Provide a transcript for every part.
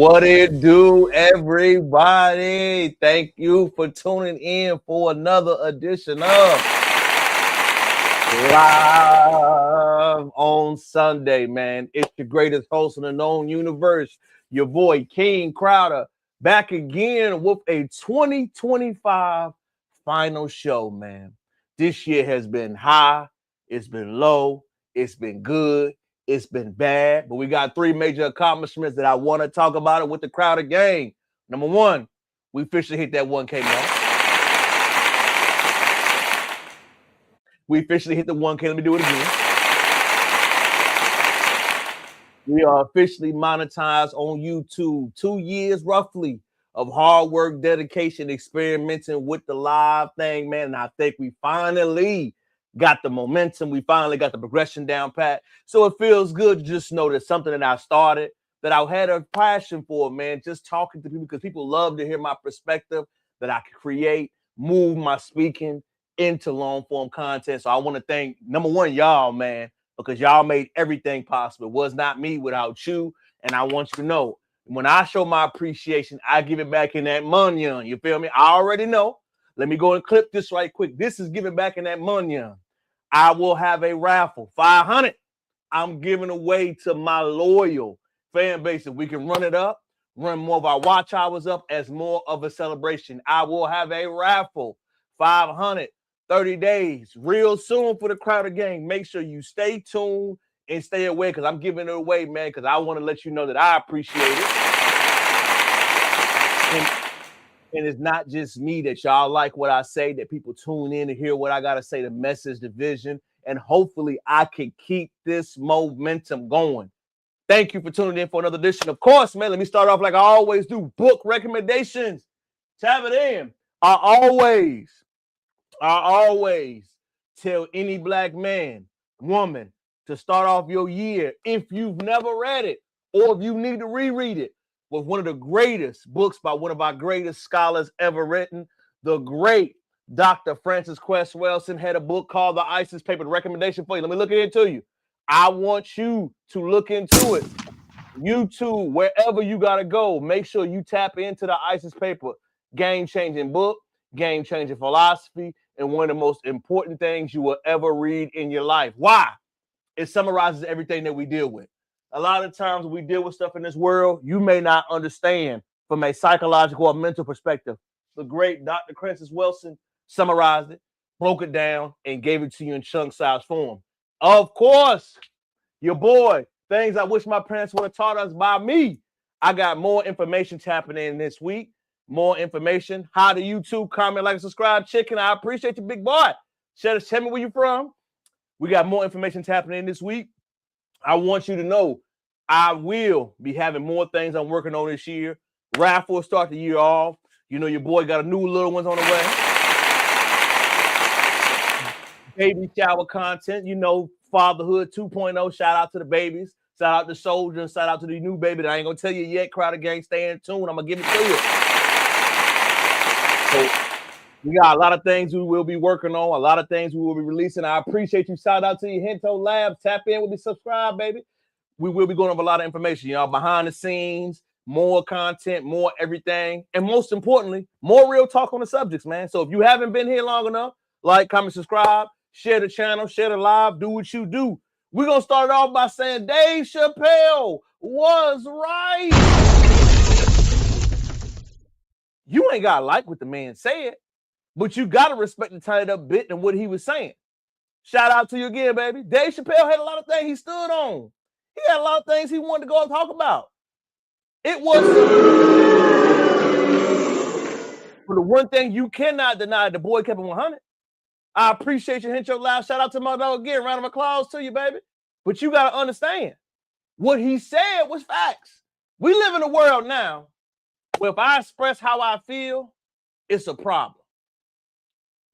What it do, everybody? Thank you for tuning in for another edition of Live on Sunday, man. It's your greatest host in the known universe, your boy King Crowder, back again with a 2025 final show, man. This year has been high, it's been low, it's been good, it's been bad, but we got three major accomplishments that I want to talk about it with the Crowder gang. Number one, we officially hit that 1K mark. We officially hit the 1K. Let me do it again. We are officially monetized on YouTube. 2 years roughly of hard work, dedication, experimenting with the live thing, man. And I think we finally got the momentum. We finally got the progression down pat. So it feels good to just know that something that I started, that I had a passion for, man, just talking to people because people love to hear my perspective, that I can create, move my speaking into long form content. So I want to thank, number one, y'all, man, because y'all made everything possible. It was not me without you. And I want you to know, when I show my appreciation, I give it back in that money. You feel me? I already know. Let me go and clip this right quick. This is giving back in that money. I will have a raffle, 500. I'm giving away to my loyal fan base. If we can run it up, run more of our watch hours up as more of a celebration. I will have a raffle, 500. 30 days, real soon for the Crowder gang. Make sure you stay tuned and stay away because I'm giving it away, man, because I want to let you know that I appreciate it. And it's not just me that y'all like what I say, that people tune in to hear what I got to say, the message, the vision, and hopefully I can keep this momentum going. Thank you for tuning in for another edition. Of course, man, let me start off like I always do. Book recommendations. Tap it in. I always tell any black man, woman, to start off your year, if you've never read it or if you need to reread it, with one of the greatest books by one of our greatest scholars ever written. The great Dr. Francis Quest Wilson had a book called The ISIS Paper. The recommendation for you. Let me look it into you. I want you to look into it. YouTube, wherever you got to go, make sure you tap into The ISIS Paper. Game-changing book, game-changing philosophy, and one of the most important things you will ever read in your life. Why? It summarizes everything that we deal with. A lot of times when we deal with stuff in this world, you may not understand from a psychological or mental perspective. The great Dr. Francis Wilson summarized it, broke it down, and gave it to you in chunk-size form. Of course, your boy, things I wish my parents would have taught us by me. I got more information tapping in this week. More information. How to YouTube, comment, like, and subscribe. Chicken, I appreciate you, big boy. Tell me where you're from. We got more information tapping in this week. I want you to know I will be having more things I'm working on this year. Raffle will start the year off. You know, your boy got a new little ones on the way. Baby shower content, you know, fatherhood 2.0. Shout out to the babies. Shout out to soldiers. Shout out to the new baby that I ain't going to tell you yet. Crowder gang, stay in tune. I'm going to give it to you. So we got a lot of things we will be working on, a lot of things we will be releasing. I appreciate you. Shout out to your Hinto Labs. Tap in with me, subscribe, baby. We will be going over a lot of information, y'all, behind the scenes, more content, more everything, and most importantly, more real talk on the subjects, man. So if you haven't been here long enough, like, comment, subscribe, share the channel, share the live, do what you do. We're going to start off by saying Dave Chappelle was right. You ain't got to like what the man said, but you got to respect the tied up bit and what he was saying. Shout out to you again, baby. Dave Chappelle had a lot of things he stood on. He had a lot of things he wanted to go and talk about. It was, but the one thing you cannot deny, the boy kept it 100. I appreciate you. Hit your live. Shout out to my dog again. Round of applause to you, baby. But you got to understand, what he said was facts. We live in a world now where if I express how I feel, it's a problem.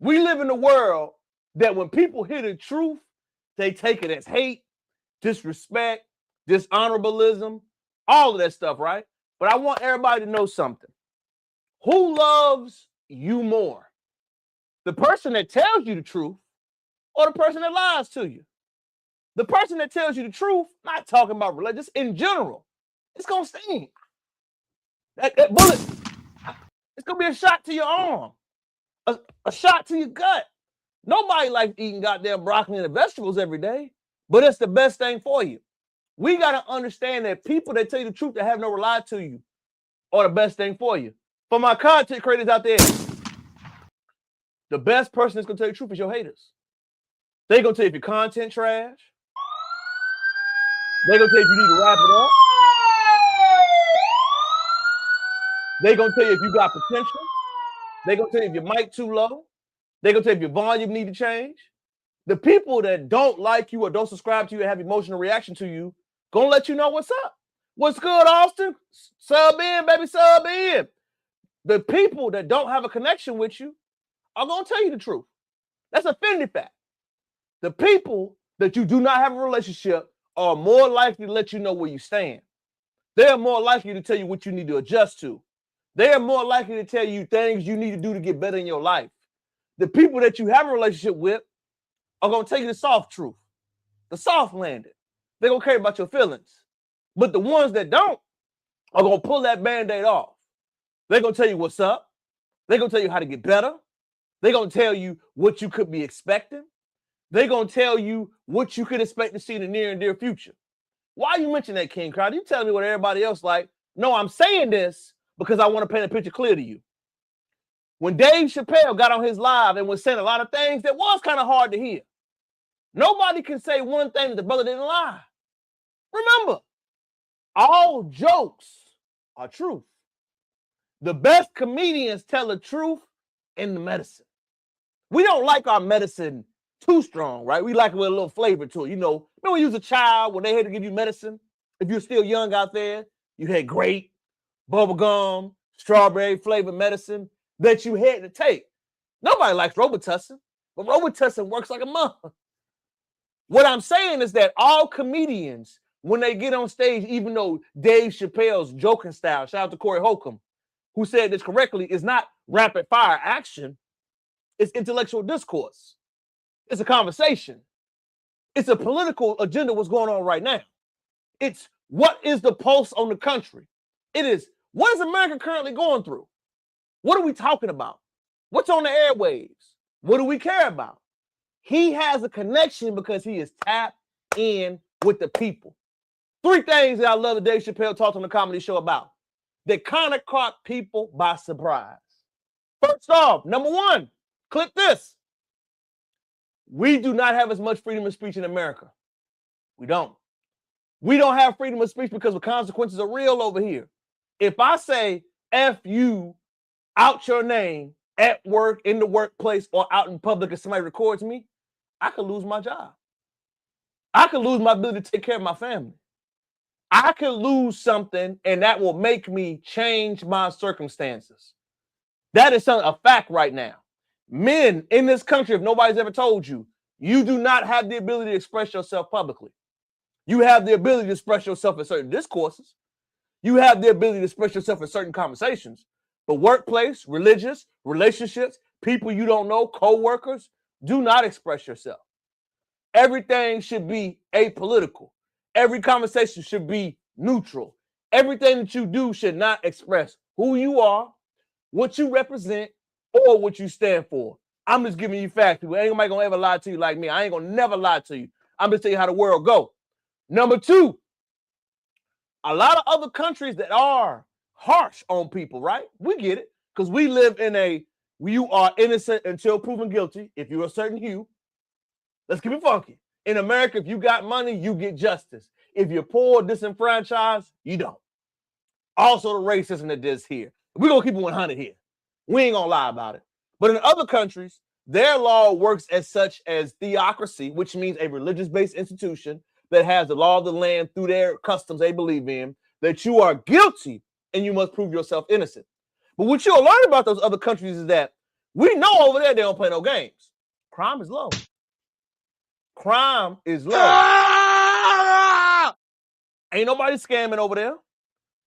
We live in a world that when people hear the truth, they take it as hate, disrespect, dishonorableism, all of that stuff, right? But I want everybody to know something. Who loves you more? The person that tells you the truth or the person that lies to you? The person that tells you the truth, not talking about religion, just in general, it's going to sting. That bullet, it's gonna be a shot to your arm, a shot to your gut. Nobody likes eating goddamn broccoli and vegetables every day, but it's the best thing for you. We gotta understand that people that tell you the truth that have never lied to you are the best thing for you. For my content creators out there, the best person that's gonna tell you the truth is your haters. They gonna tell you if your content trash. They gonna tell you if you need to wrap it up. They gonna tell you if you got potential. They gonna tell you if your mic too low. They gonna tell you if your volume need to change. The people that don't like you or don't subscribe to you and have emotional reaction to you, gonna let you know what's up. What's good, Austin? Sub in, baby, sub in. The people that don't have a connection with you are gonna tell you the truth. That's a Fendi fact. The people that you do not have a relationship are more likely to let you know where you stand. They are more likely to tell you what you need to adjust to. They are more likely to tell you things you need to do to get better in your life. The people that you have a relationship with are going to tell you the soft truth, the soft landing. They're going to care about your feelings. But the ones that don't are going to pull that Band-Aid off. They're going to tell you what's up. They're going to tell you how to get better. They're going to tell you what you could be expecting. They're going to tell you what you could expect to see in the near and dear future. Why you mention that, King Crowd? You telling me what everybody else like? No, I'm saying this because I want to paint a picture clear to you. When Dave Chappelle got on his live and was saying a lot of things that was kind of hard to hear, nobody can say one thing that the brother didn't lie. Remember, all jokes are truth. The best comedians tell the truth in the medicine. We don't like our medicine too strong, right? We like it with a little flavor to it. You know, remember when you was a child, when they had to give you medicine? If you're still young out there, you had grape, bubblegum, strawberry flavored medicine that you had to take. Nobody likes Robitussin, but Robitussin works like a mother. What I'm saying is that all comedians, when they get on stage, even though Dave Chappelle's joking style, shout out to Corey Holcomb, who said this correctly, is not rapid fire action, it's intellectual discourse. It's a conversation. It's a political agenda, what's going on right now. It's what is the pulse on the country? It is, what is America currently going through? What are we talking about? What's on the airwaves? What do we care about? He has a connection because he is tapped in with the people. 3 things that I love that Dave Chappelle talked on the comedy show about. They kind of caught people by surprise. First off, number 1, click this. We do not have as much freedom of speech in America. We don't. We don't have freedom of speech because the consequences are real over here. If I say F you out your name at work, in the workplace, or out in public and somebody records me, I could lose my job. I could lose my ability to take care of my family. I could lose something and that will make me change my circumstances. That is a fact right now. Men in this country, if nobody's ever told you, you do not have the ability to express yourself publicly. You have the ability to express yourself in certain discourses. You have the ability to express yourself in certain conversations. But workplace, religious, relationships, people you don't know, co-workers, do not express yourself. Everything should be apolitical. Every conversation should be neutral. Everything that you do should not express who you are, what you represent, or what you stand for. I'm just giving you facts. Ain't nobody gonna ever lie to you like me. I ain't gonna never lie to you. I'm just telling you how the world go. Number 2, a lot of other countries that are harsh on people, right? We get it, because we live in you are innocent until proven guilty. If you're a certain hue, let's keep it funky. In America, if you got money, you get justice. If you're poor, disenfranchised, you don't. Also, the racism that is here. We're gonna keep it 100 here. We ain't gonna lie about it. But in other countries, their law works as such as theocracy, which means a religious-based institution that has the law of the land through their customs they believe in, that you are guilty and you must prove yourself innocent. But what you'll learn about those other countries is that we know over there they don't play no games. Crime is low. Crime is low. Ain't nobody scamming over there.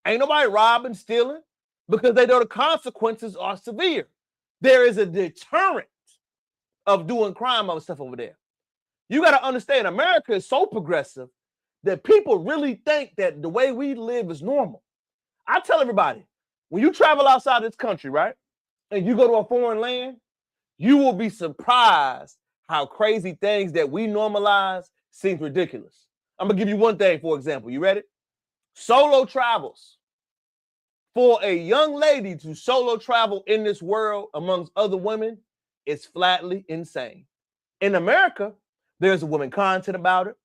Ain't nobody robbing, stealing, because they know the consequences are severe. There is a deterrent of doing crime and stuff over there. You got to understand, America is so progressive that people really think that the way we live is normal. I tell everybody, When you travel outside this country, right, and you go to a foreign land, you will be surprised how crazy things that we normalize seems ridiculous. I'm gonna give you one thing, for example. You ready? Solo travels. For a young lady to solo travel in this world amongst other women is flatly insane. In America, there's a women content about it.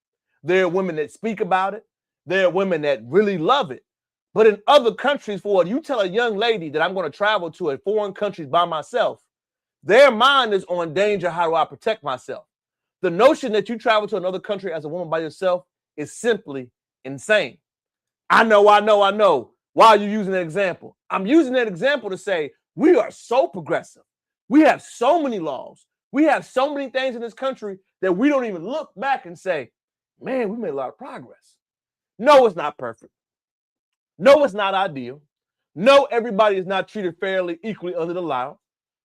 There are women that speak about it. There are women that really love it. But in other countries, for you tell a young lady that I'm going to travel to a foreign country by myself, their mind is on danger. How do I protect myself? The notion that you travel to another country as a woman by yourself is simply insane. I know. Why are you using that example? I'm using that example to say we are so progressive. We have so many laws. We have so many things in this country that we don't even look back and say, man, we made a lot of progress. No, it's not perfect. No, it's not ideal. No, everybody is not treated fairly, equally under the law.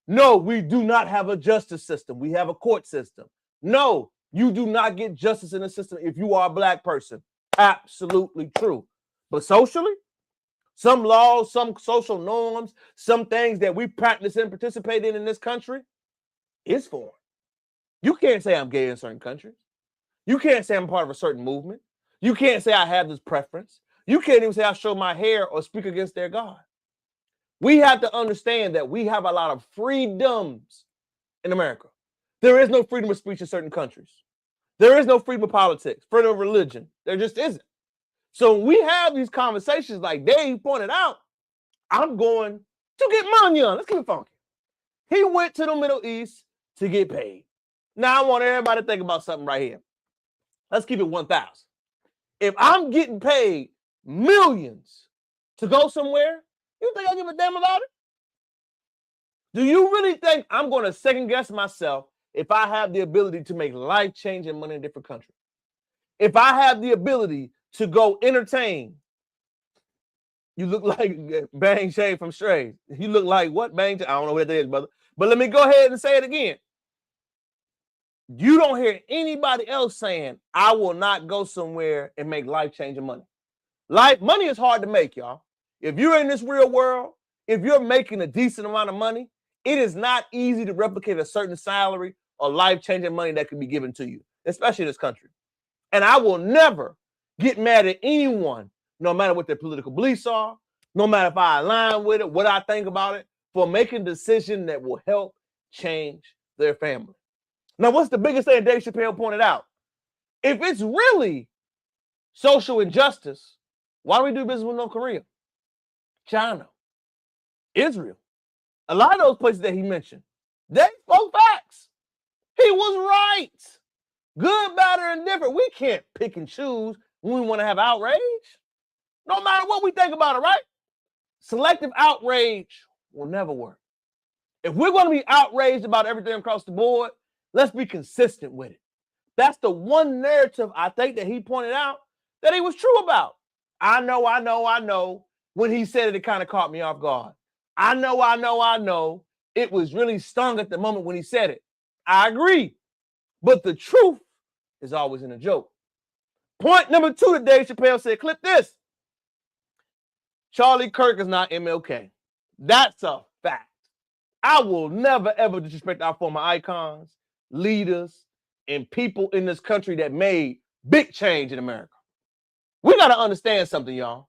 No, we do not have a justice system. We have a court system. No, you do not get justice in the system if you are a black person. Absolutely true. But socially, some laws, some social norms, some things that we practice and participate in this country is foreign. You can't say I'm gay in certain countries. You can't say I'm part of a certain movement. You can't say I have this preference. You can't even say I show my hair or speak against their God. We have to understand that we have a lot of freedoms in America. There is no freedom of speech in certain countries. There is no freedom of politics, freedom of religion. There just isn't. So when we have these conversations like Dave pointed out, I'm going to get money on. Let's keep it funky. He went to the Middle East to get paid. Now I want everybody to think about something right here. Let's keep it 1,000. If I'm getting paid millions to go somewhere, you think I give a damn about it? Do you really think I'm going to second guess myself if I have the ability to make life-changing money in a different country? If I have the ability to go entertain, you look like Bang Shay from Strays. You look like what, Bang? I don't know what that is, brother. But let me go ahead and say it again. You don't hear anybody else saying, I will not go somewhere and make life-changing money. Money is hard to make, y'all. If you're in this real world, if you're making a decent amount of money, it is not easy to replicate a certain salary or life-changing money that can be given to you, especially in this country. And I will never get mad at anyone, no matter what their political beliefs are, no matter if I align with it, what I think about it, for making a decision that will help change their family. Now, what's the biggest thing Dave Chappelle pointed out? If it's really social injustice, why do we do business with North Korea, China, Israel? A lot of those places that he mentioned, they spoke facts. He was right. Good, bad, or indifferent. We can't pick and choose when we want to have outrage. No matter what we think about it, right? Selective outrage will never work. If we're going to be outraged about everything across the board, let's be consistent with it. That's the one narrative I think that he pointed out that he was true about. I know. When he said it, it kind of caught me off guard. I know. It was really stung at the moment when he said it. I agree. But the truth is always in a joke. Point number 2 that Dave Chappelle said, clip this. Charlie Kirk is not MLK. That's a fact. I will never, ever disrespect our former icons, leaders, and people in this country that made big change in America. We got to understand something, y'all.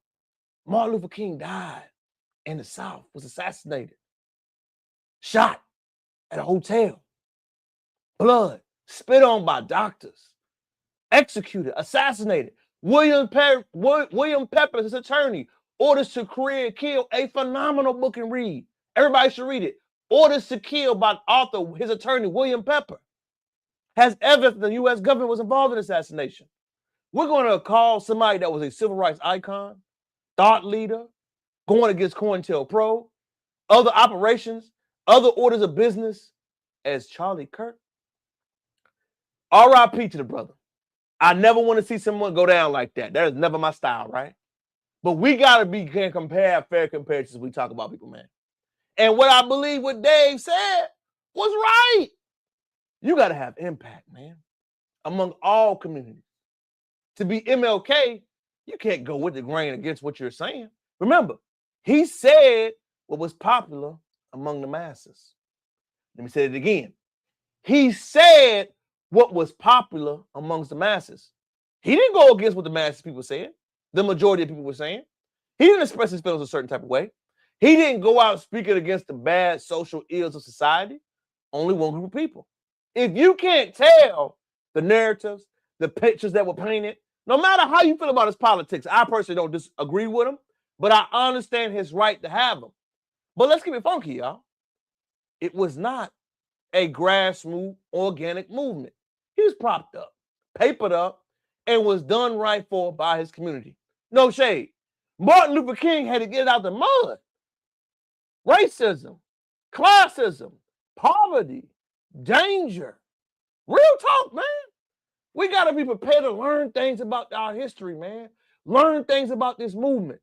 Martin Luther King died in the South, was assassinated, shot at a hotel, blood, spit on by doctors, executed, assassinated. William Pepper, his attorney, orders to kill, a phenomenal book and read. Everybody should read it. Orders to kill by author, his attorney, William Pepper, has evidence the U.S. government was involved in assassination. We're going to call somebody that was a civil rights icon, thought leader, going against COINTELPRO, other operations, other orders of business as Charlie Kirk. R.I.P. to the brother. I never want to see someone go down like that. That is never my style, right? But we got to be fair comparisons when we talk about people, man. And what I believe what Dave said was right. You got to have impact, man, among all communities. To be MLK, you can't go with the grain against what you're saying. Remember, He said what was popular among the masses. Let me say it again. He said what was popular amongst the masses. He didn't go against what the masses people said. The majority of people were saying. He didn't express his feelings a certain type of way. He didn't go out speaking against the bad social ills of society. Only one group of people. If you can't tell the narratives, the pictures that were painted, no matter how you feel about his politics, I personally don't disagree with him, but I understand his right to have them. But let's keep it funky, y'all. It was not a grassroots organic movement. He was propped up, papered up, and was done right for by his community. No shade. Martin Luther King had to get it out the mud. Racism, classism, poverty, danger. Real talk, man. We got to be prepared to learn things about our history, man. Learn things about this movement.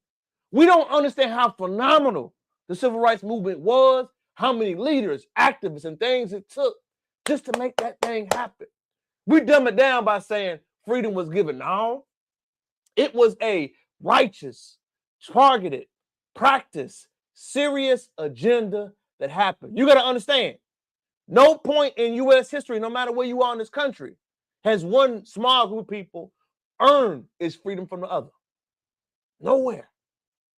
We don't understand how phenomenal the civil rights movement was, how many leaders, activists, and things it took just to make that thing happen. We dumb it down by saying freedom was given. No, it was a righteous, targeted, practice, serious agenda that happened. You got to understand, no point in U.S. history, no matter where you are in this country, has one small group of people earned its freedom from the other. Nowhere.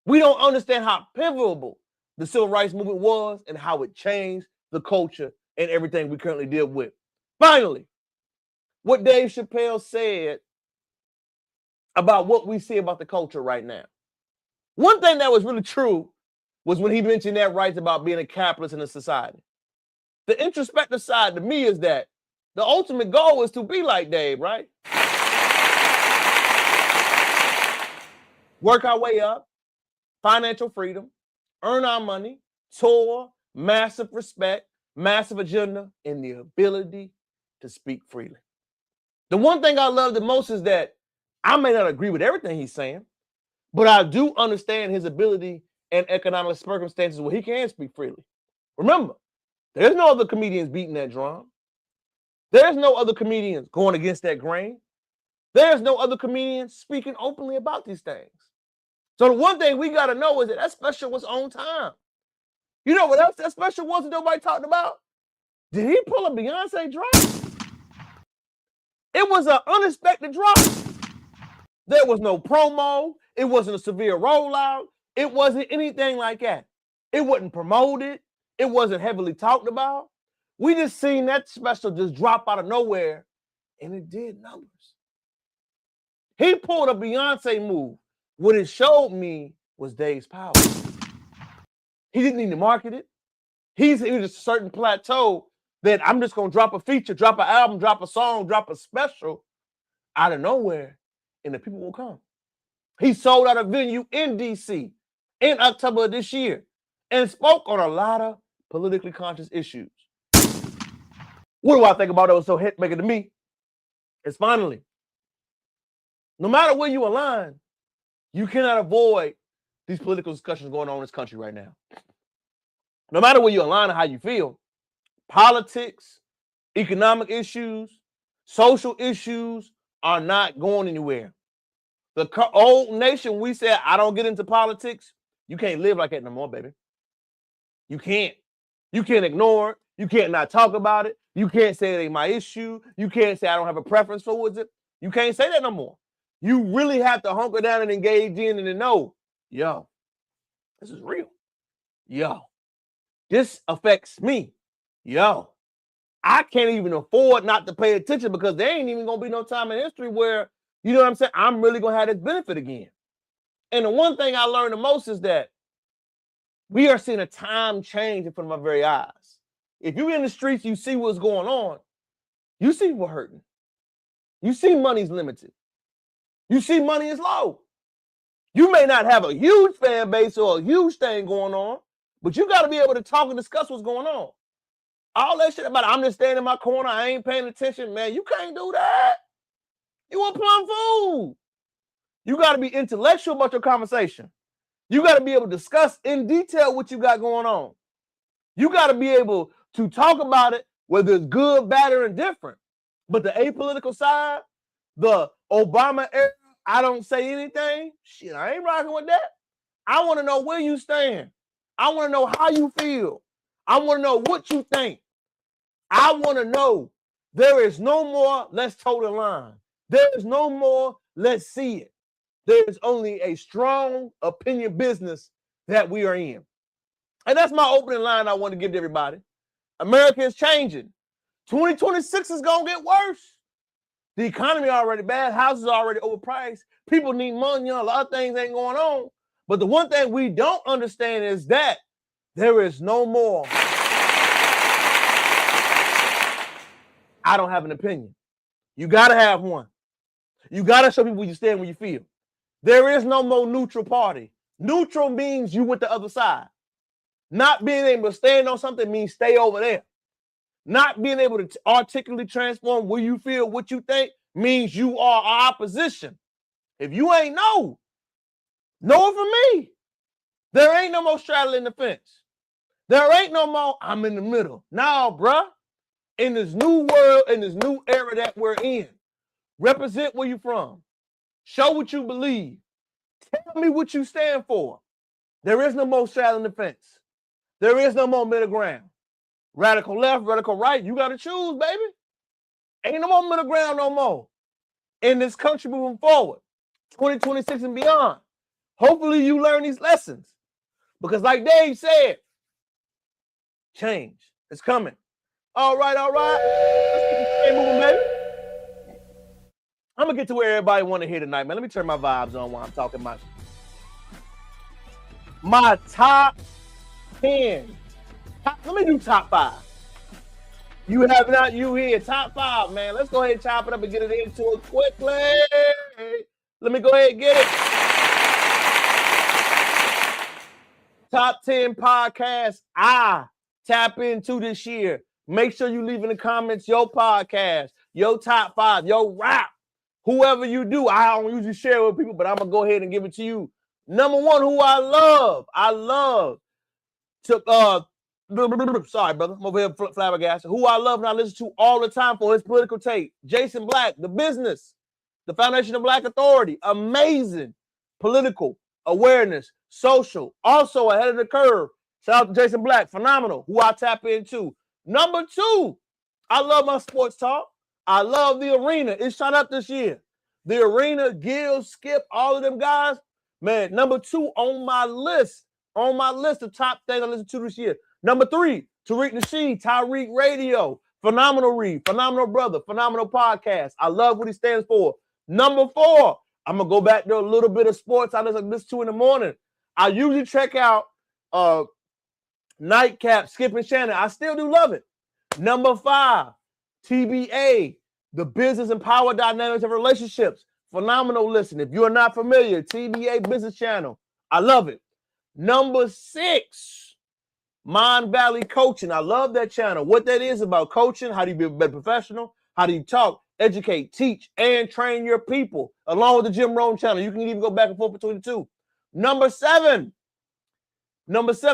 We don't understand how pivotal the civil rights movement was and how it changed the culture and everything we currently deal with. Finally, what Dave Chappelle said about what we see about the culture right now. One thing that was really true was when he mentioned that rights about being a capitalist in a society. The introspective side to me is that the ultimate goal is to be like Dave, right? Work our way up, financial freedom, earn our money, tour, massive respect, massive agenda, and the ability to speak freely. The one thing I love the most is that I may not agree with everything he's saying, but I do understand his ability and economic circumstances where he can speak freely. Remember, there's no other comedians beating that drum. There's no other comedians going against that grain. There's no other comedians speaking openly about these things. So the one thing we got to know is that special was on time. You know what else that special was that nobody talked about? Did he pull a Beyonce drop? It was an unexpected drop. There was no promo. It wasn't a severe rollout. It wasn't anything like that. It wasn't promoted. It wasn't heavily talked about. We just seen that special just drop out of nowhere, and it did numbers. He pulled a Beyonce move. What it showed me was Dave's power. He didn't need to market it. He's at a certain plateau that I'm just going to drop a feature, drop an album, drop a song, drop a special out of nowhere, and the people will come. He sold out a venue in D.C. in October of this year and spoke on a lot of politically conscious issues. What do I think about it was so hit making to me? It's finally, no matter where you align, you cannot avoid these political discussions going on in this country right now. No matter where you align and how you feel, politics, economic issues, social issues are not going anywhere. The old nation, we said, I don't get into politics. You can't live like that no more, baby. You can't. You can't ignore it. You can't not talk about it. You can't say it ain't my issue. You can't say I don't have a preference towards it. You can't say that no more. You really have to hunker down and engage in and know, yo, this is real. Yo, this affects me. Yo, I can't even afford not to pay attention because there ain't even going to be no time in history where, you know what I'm saying, I'm really going to have this benefit again. And the one thing I learned the most is that we are seeing a time change in front of our very eyes. If you're in the streets, you see what's going on. You see people hurting. You see money's limited. You see money is low. You may not have a huge fan base or a huge thing going on, but you got to be able to talk and discuss what's going on. All that shit about I'm just standing in my corner, I ain't paying attention, man. You can't do that. You a plum fool. You got to be intellectual about your conversation. You got to be able to discuss in detail what you got going on. You got to be able to talk about it, whether it's good, bad, or indifferent. But the apolitical side, the Obama era, I don't say anything. Shit, I ain't rocking with that. I want to know where you stand. I want to know how you feel. I want to know what you think. I want to know. There is no more, let's toe the line. There is no more, let's see it. There is only a strong opinion business that we are in. And that's my opening line I want to give to everybody. America is changing. 2026 is going to get worse. The economy already bad. Houses are already overpriced. People need money. A lot of things ain't going on. But the one thing we don't understand is that there is no more. I don't have an opinion. You got to have one. You got to show people where you stand, where you feel. There is no more neutral party. Neutral means you with the other side. Not being able to stand on something means stay over there. Not being able to articulately transform where you feel, what you think, means you are our opposition. If you ain't know it for me. There ain't no more straddling the fence. There ain't no more, I'm in the middle. No, bruh. In this new world, in this new era that we're in, represent where you from. Show what you believe. Tell me what you stand for. There is no more straddling the fence. There is no more middle ground. Radical left, radical right, you got to choose, baby. Ain't no more middle ground no more. In this country moving forward, 2026 and beyond. Hopefully you learn these lessons. Because like Dave said, change is coming. All right. Let's keep the train moving, baby. I'm going to get to where everybody want to hear tonight, man. Let me turn my vibes on while I'm talking my top 10. Let me do top 5. You have not, you here, top 5, man. Let's go ahead and chop it up and get it into it quickly. Let me go ahead and get it. Top 10 podcasts I tap into this year. Make sure you leave in the comments your podcast, your top 5, your rap, whoever you do. I don't usually share it with people, but I'm going to go ahead and give it to you. Number 1, who I love. Sorry, brother. I'm over here flabbergasted. Who I love and I listen to all the time for his political take. Jason Black, The Business, the Foundation of Black Authority. Amazing political awareness, social, also ahead of the curve. Shout out to Jason Black, phenomenal, who I tap into. Number 2, I love my sports talk. I love The Arena. It's shot up this year. The Arena, Gil, Skip, all of them guys. Man, number 2 on my list of top things I listen to this year. Number 3, Tariq Nasheed, Tyreek Radio. Phenomenal read, phenomenal brother, phenomenal podcast. I love what he stands for. Number 4, I'm going to go back to a little bit of sports I listen to in the morning. I usually check out Nightcap, Skip and Shannon. I still do love it. Number 5, TBA, The Business and Power Dynamics of Relationships. Phenomenal listen. If you're not familiar, TBA Business Channel. I love it. Number 6, Mind Valley Coaching. I love that channel. What that is about coaching, how do you be a better professional? How do you talk, educate, teach, and train your people? Along with the Jim Rohn channel. You can even go back and forth between the two. Number 7,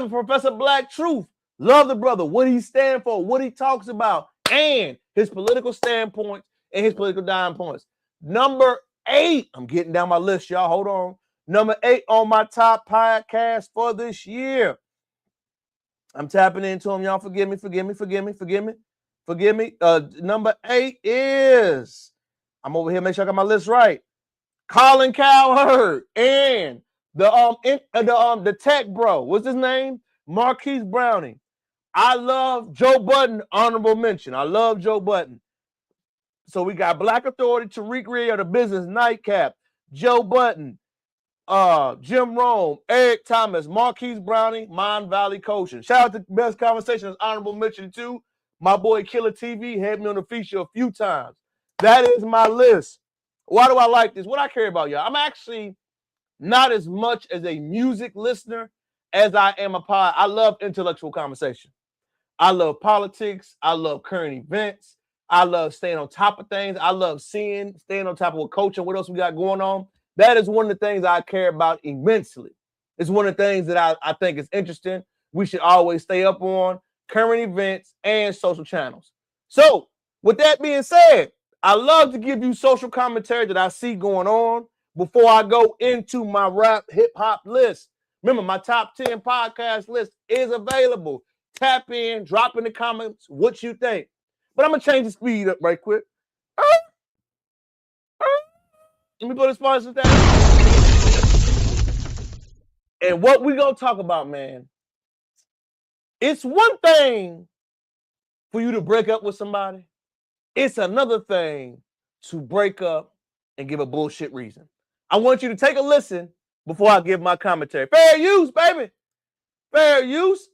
Professor Black Truth. Love the brother, what he stands for, what he talks about, and his political standpoints and his political dying points. Number 8, I'm getting down my list, y'all. Hold on. Number 8 on my top podcast for this year. I'm tapping into them, y'all. Forgive me. Number 8 is, I'm over here, make sure I got my list right. Colin Cowherd and the tech bro. What's his name? Marquise Browning. I love Joe Budden, honorable mention. I love Joe Budden. So we got Black Authority, Tariq Radio, The Business, Nightcap, Joe Budden, Jim Rohn, Eric Thomas, Marquise Browning, Mind Valley Coaching. Shout out to Best Conversations, honorable mention too. My boy Killer TV had me on the feature a few times. That is my list. Why do I like this? What I care about, y'all? I'm actually not as much as a music listener as I am a pod. I love intellectual conversation. I love politics. I love current events. I love staying on top of things. I love staying on top of what coaching, what else we got going on. That is one of the things I care about immensely. It's one of the things that I think is interesting. We should always stay up on current events and social channels. So with that being said, I love to give you social commentary that I see going on before I go into my rap hip hop list. Remember, my top 10 podcast list is available. Tap in, drop in the comments what you think. But I'm going to change the speed up right quick. Let me put a sponsor down. And what we going to talk about, man, it's one thing for you to break up with somebody. It's another thing to break up and give a bullshit reason. I want you to take a listen before I give my commentary. Fair use, baby. Fair use.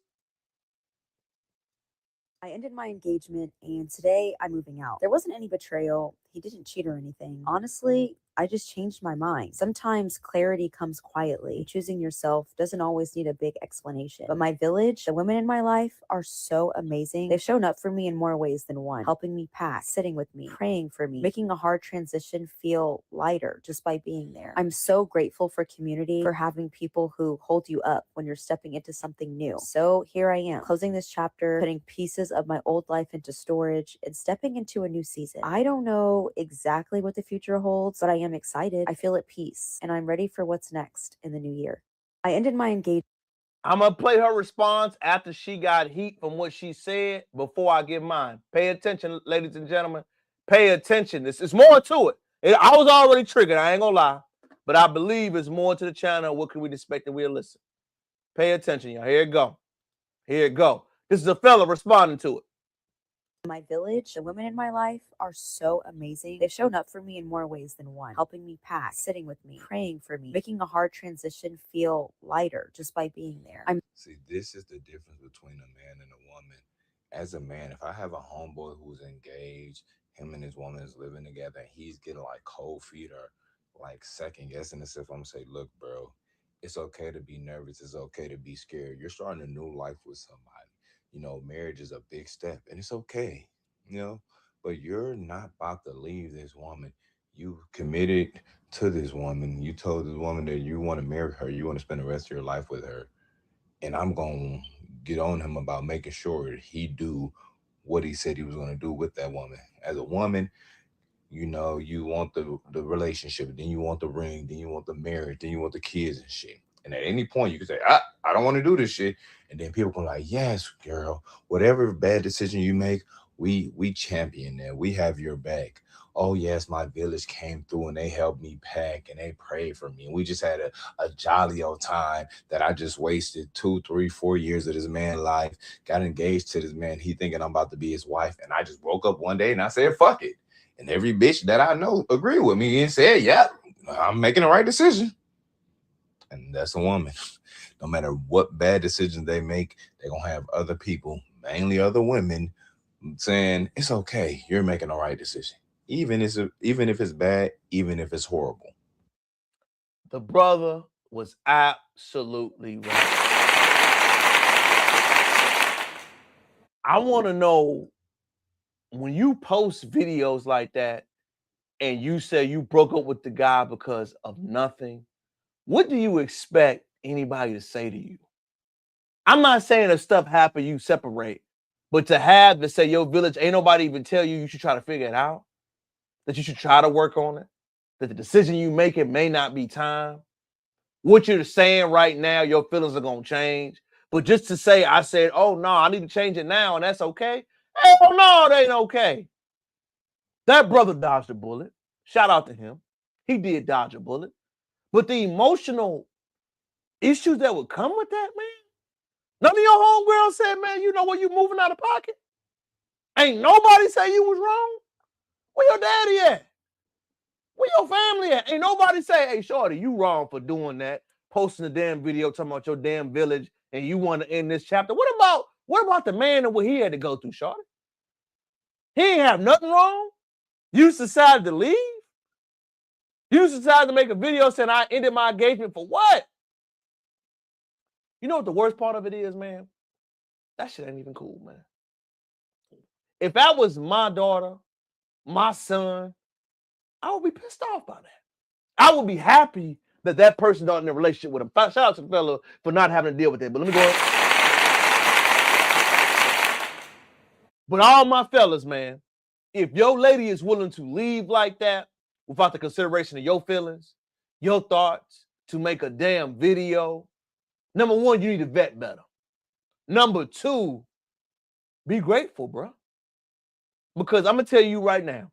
I ended my engagement and today I'm moving out. There wasn't any betrayal. He didn't cheat or anything. Honestly, I just changed my mind. Sometimes clarity comes quietly. Choosing yourself doesn't always need a big explanation. But my village, the women in my life are so amazing. They've shown up for me in more ways than one, helping me pack, sitting with me, praying for me, making a hard transition feel lighter just by being there. I'm so grateful for community, for having people who hold you up when you're stepping into something new. So here I am, closing this chapter, putting pieces of my old life into storage and stepping into a new season. I don't know exactly what the future holds, but I am excited. I feel at peace and I'm ready for what's next in the new year. I ended my engagement. I'm going to play her response after she got heat from what she said before I give mine. Pay attention, ladies and gentlemen. Pay attention. This is more to it. I was already triggered. I ain't going to lie. But I believe it's more to the channel. What can we expect that we'll listen? Pay attention, y'all. Here it go. Here it go. This is a fella responding to it. My village, the women in my life are so amazing. They've shown up for me in more ways than one, helping me pack, sitting with me, praying for me, making a hard transition feel lighter just by being there. See, this is the difference between a man and a woman. As a man, if I have a homeboy who's engaged, him and his woman is living together, and he's getting like cold feet or like second guessing himself, I'm gonna say, look, bro, it's okay to be nervous. It's okay to be scared. You're starting a new life with somebody. Marriage is a big step and it's okay, but you're not about to leave this woman. You committed to this woman. You told this woman that you want to marry her. You want to spend the rest of your life with her. And I'm going to get on him about making sure he do what he said he was going to do with that woman. As a woman, you want the relationship, then you want the ring, then you want the marriage, then you want the kids and shit. And at any point, you can say, I don't want to do this shit. And then people go like, yes, girl, whatever bad decision you make, we champion that. We have your back. Oh, yes, my village came through and they helped me pack and they prayed for me. And we just had a jolly old time that I just wasted 2, 3, 4 years of this man's life, got engaged to this man. He thinking I'm about to be his wife. And I just woke up one day and I said, fuck it. And every bitch that I know agreed with me and said, yeah, I'm making the right decision. And that's a woman. No matter what bad decisions they make, they're going to have other people, mainly other women, saying, it's okay. You're making the right decision. Even if it's bad, even if it's horrible. The brother was absolutely right. I want to know, when you post videos like that and you say you broke up with the guy because of nothing, what do you expect anybody to say to you? I'm not saying if stuff happen, you separate, but to have to say your village, ain't nobody even tell you should try to figure it out, that you should try to work on it, that the decision you make, it may not be time. What you're saying right now, your feelings are going to change. But just to say, I said, oh, no, I need to change it now, and that's okay. Hell no, it ain't okay. That brother dodged a bullet. Shout out to him. He did dodge a bullet. But the emotional issues that would come with that, man, none of your homegirls said, man, you know what, you moving out of pocket? Ain't nobody say you was wrong. Where your daddy at? Where your family at? Ain't nobody say, hey, shorty, you wrong for doing that, posting a damn video talking about your damn village and you want to end this chapter. What about the man and what he had to go through, shorty? He ain't have nothing wrong. You decided to leave. You decided to make a video saying I ended my engagement for what? You know what the worst part of it is, man? That shit ain't even cool, man. If that was my daughter, my son, I would be pissed off by that. I would be happy that that person not in a relationship with him. Shout out to the fella for not having to deal with that. But let me go on. But all my fellas, man, if your lady is willing to leave like that without the consideration of your feelings, your thoughts, to make a damn video Number one, you need to vet better. Number two, be grateful, bro. Because I'm going to tell you right now,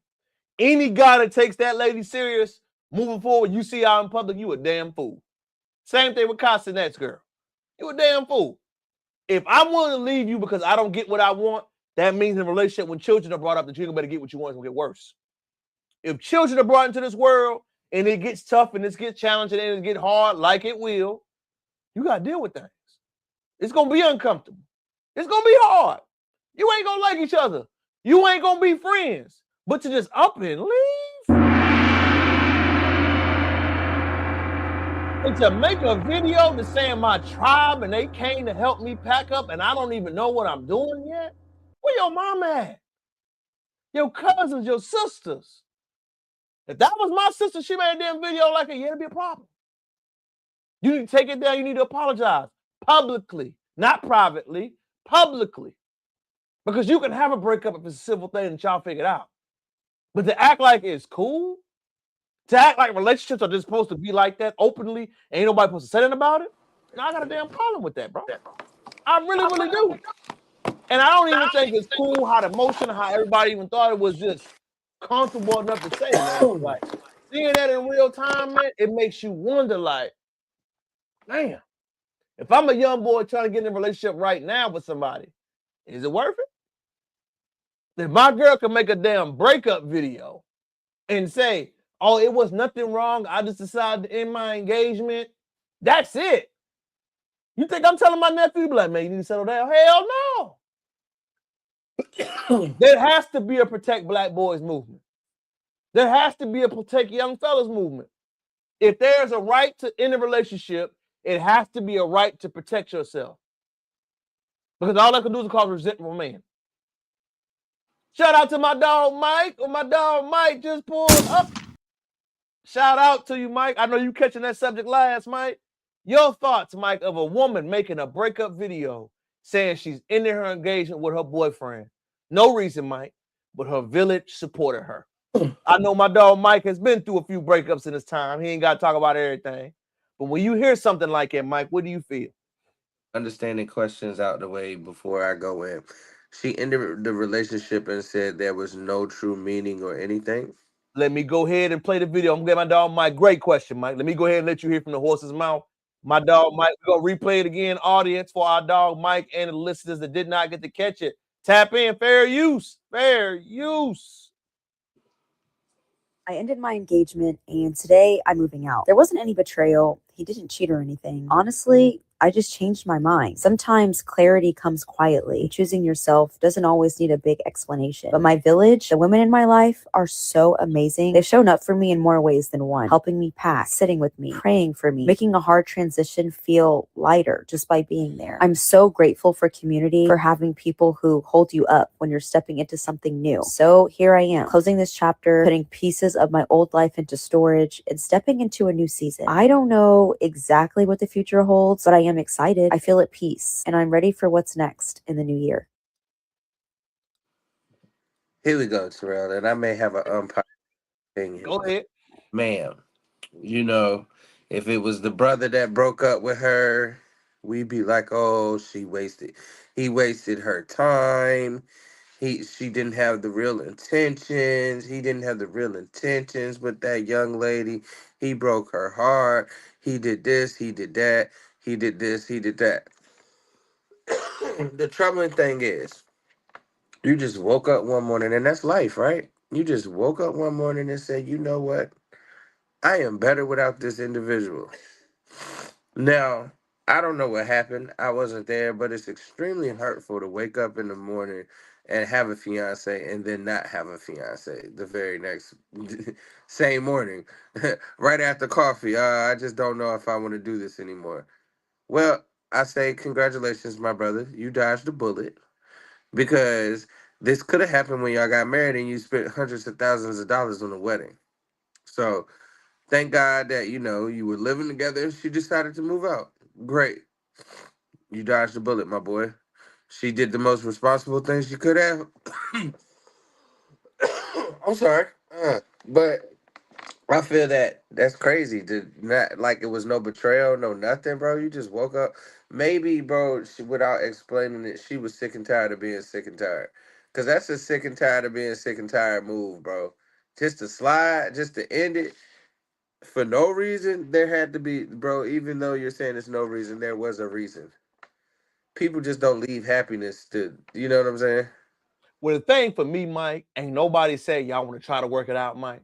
any guy that takes that lady serious, moving forward, you see out in public, you a damn fool. Same thing with Castanet's girl. You a damn fool. If I'm willing to leave you because I don't get what I want, that means in a relationship when children are brought up, that you're better get what you want, it's going to get worse. If children are brought into this world and it gets tough and it gets challenging and it gets hard like it will, you got to deal with things. It's going to be uncomfortable. It's going to be hard. You ain't going to like each other. You ain't going to be friends. But to just up and leave and to make a video to saying my tribe and they came to help me pack up and I don't even know what I'm doing yet. Where your mom at? Your cousins, your sisters. If that was my sister, she made a damn video like it, yeah, it'd be a problem. You need to take it down. You need to apologize publicly, not privately, publicly. Because you can have a breakup if it's a civil thing and y'all figure it out. But to act like it's cool, to act like relationships are just supposed to be like that openly, ain't nobody supposed to say anything about it, I got a damn problem with that, bro. I really, really do. And I don't even think it's cool how the motion, how everybody even thought it was just comfortable enough to say, man. Like, seeing that in real time, man, it makes you wonder, like, man, if I'm a young boy trying to get in a relationship right now with somebody, is it worth it? If my girl can make a damn breakup video and say, oh, it was nothing wrong, I just decided to end my engagement, that's it. You think I'm telling my nephew, like, man, you need to settle down? Hell no. There has to be a protect black boys movement. There has to be a protect young fellas movement. If there's a right to end a relationship, it has to be a right to protect yourself. Because all I can do is cause resentful man. Shout out to my dog Mike, or my dog Mike just pulled up. Shout out to you, Mike. I know you catching that subject last, Mike. Your thoughts, Mike, of a woman making a breakup video saying she's ending her engagement with her boyfriend. No reason, Mike, but her village supported her. I know my dog Mike has been through a few breakups in his time. He ain't got to talk about everything. But when you hear something like that, Mike, what do you feel? Understanding questions out the way before I go in. She ended the relationship and said there was no true meaning or anything. Let me go ahead and play the video. I'm going to get my dog Mike. Great question, Mike. Let me go ahead and let you hear from the horse's mouth. My dog Mike, we're going to replay it again, audience, for our dog Mike and the listeners that did not get to catch it. Tap in. Fair use. Fair use. I ended my engagement and today I'm moving out. There wasn't any betrayal. He didn't cheat or anything. Honestly, I just changed my mind. Sometimes clarity comes quietly. Choosing yourself doesn't always need a big explanation. But my village, the women in my life, are so amazing. They've shown up for me in more ways than one, helping me pack, sitting with me, praying for me, making a hard transition feel lighter just by being there. I'm so grateful for community, for having people who hold you up when you're stepping into something new. So here I am, closing this chapter, putting pieces of my old life into storage, and stepping into a new season. I don't know exactly what the future holds, but I am excited. I feel at peace, and I'm ready for what's next in the new year. Here we go, Terrell, and I may have an umpire opinion. Go ahead. Man, you know, if it was the brother that broke up with her, we'd be like, oh, he wasted her time. She didn't have the real intentions. He didn't have the real intentions with that young lady. He broke her heart. He did this, he did that. He did this, he did that. The troubling thing is, you just woke up one morning, and that's life, right? You just woke up one morning and said, you know what? I am better without this individual. Now, I don't know what happened. I wasn't there, but it's extremely hurtful to wake up in the morning and have a fiance and then not have a fiance the very next same morning, right after coffee. I just don't know if I want to do this anymore. Well, I say congratulations, my brother. You dodged a bullet, because this could have happened when y'all got married and you spent hundreds of thousands of dollars on the wedding. So thank God that, you were living together and she decided to move out. Great. You dodged a bullet, my boy. She did the most responsible thing she could have. I'm sorry. But I feel that's crazy. Not like it was no betrayal, no nothing, bro. You just woke up. Maybe, bro, without explaining it, she was sick and tired of being sick and tired. Cause that's a sick and tired of being sick and tired move, bro. Just to slide, just to end it for no reason. There had to be, bro. Even though you're saying there's no reason, there was a reason. People just don't leave happiness to, you know what I'm saying? Well, the thing for me, Mike, ain't nobody say y'all want to try to work it out, Mike.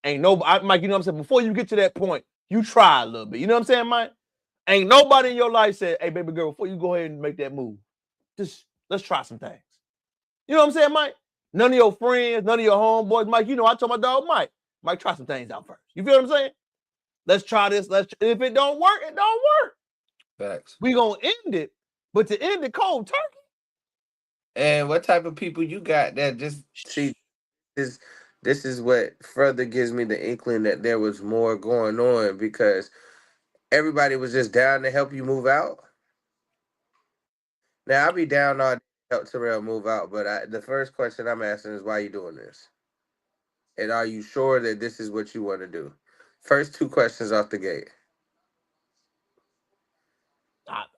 Mike, you know what I'm saying? Before you get to that point, you try a little bit. You know what I'm saying, Mike? Ain't nobody in your life said, hey, baby girl, before you go ahead and make that move, just let's try some things. You know what I'm saying, Mike? None of your friends, none of your homeboys, Mike, you know, I told my dog, Mike, try some things out first. You feel what I'm saying? Let's try this. If it don't work, it don't work. Facts. We gonna end it, but to end it cold turkey. And what type of people you got that just see this is what further gives me the inkling that there was more going on because everybody was just down to help you move out. Now I'll be down all day to help Terrell move out, but the first question I'm asking is why you doing this? And are you sure that this is what you want to do? First two questions off the gate.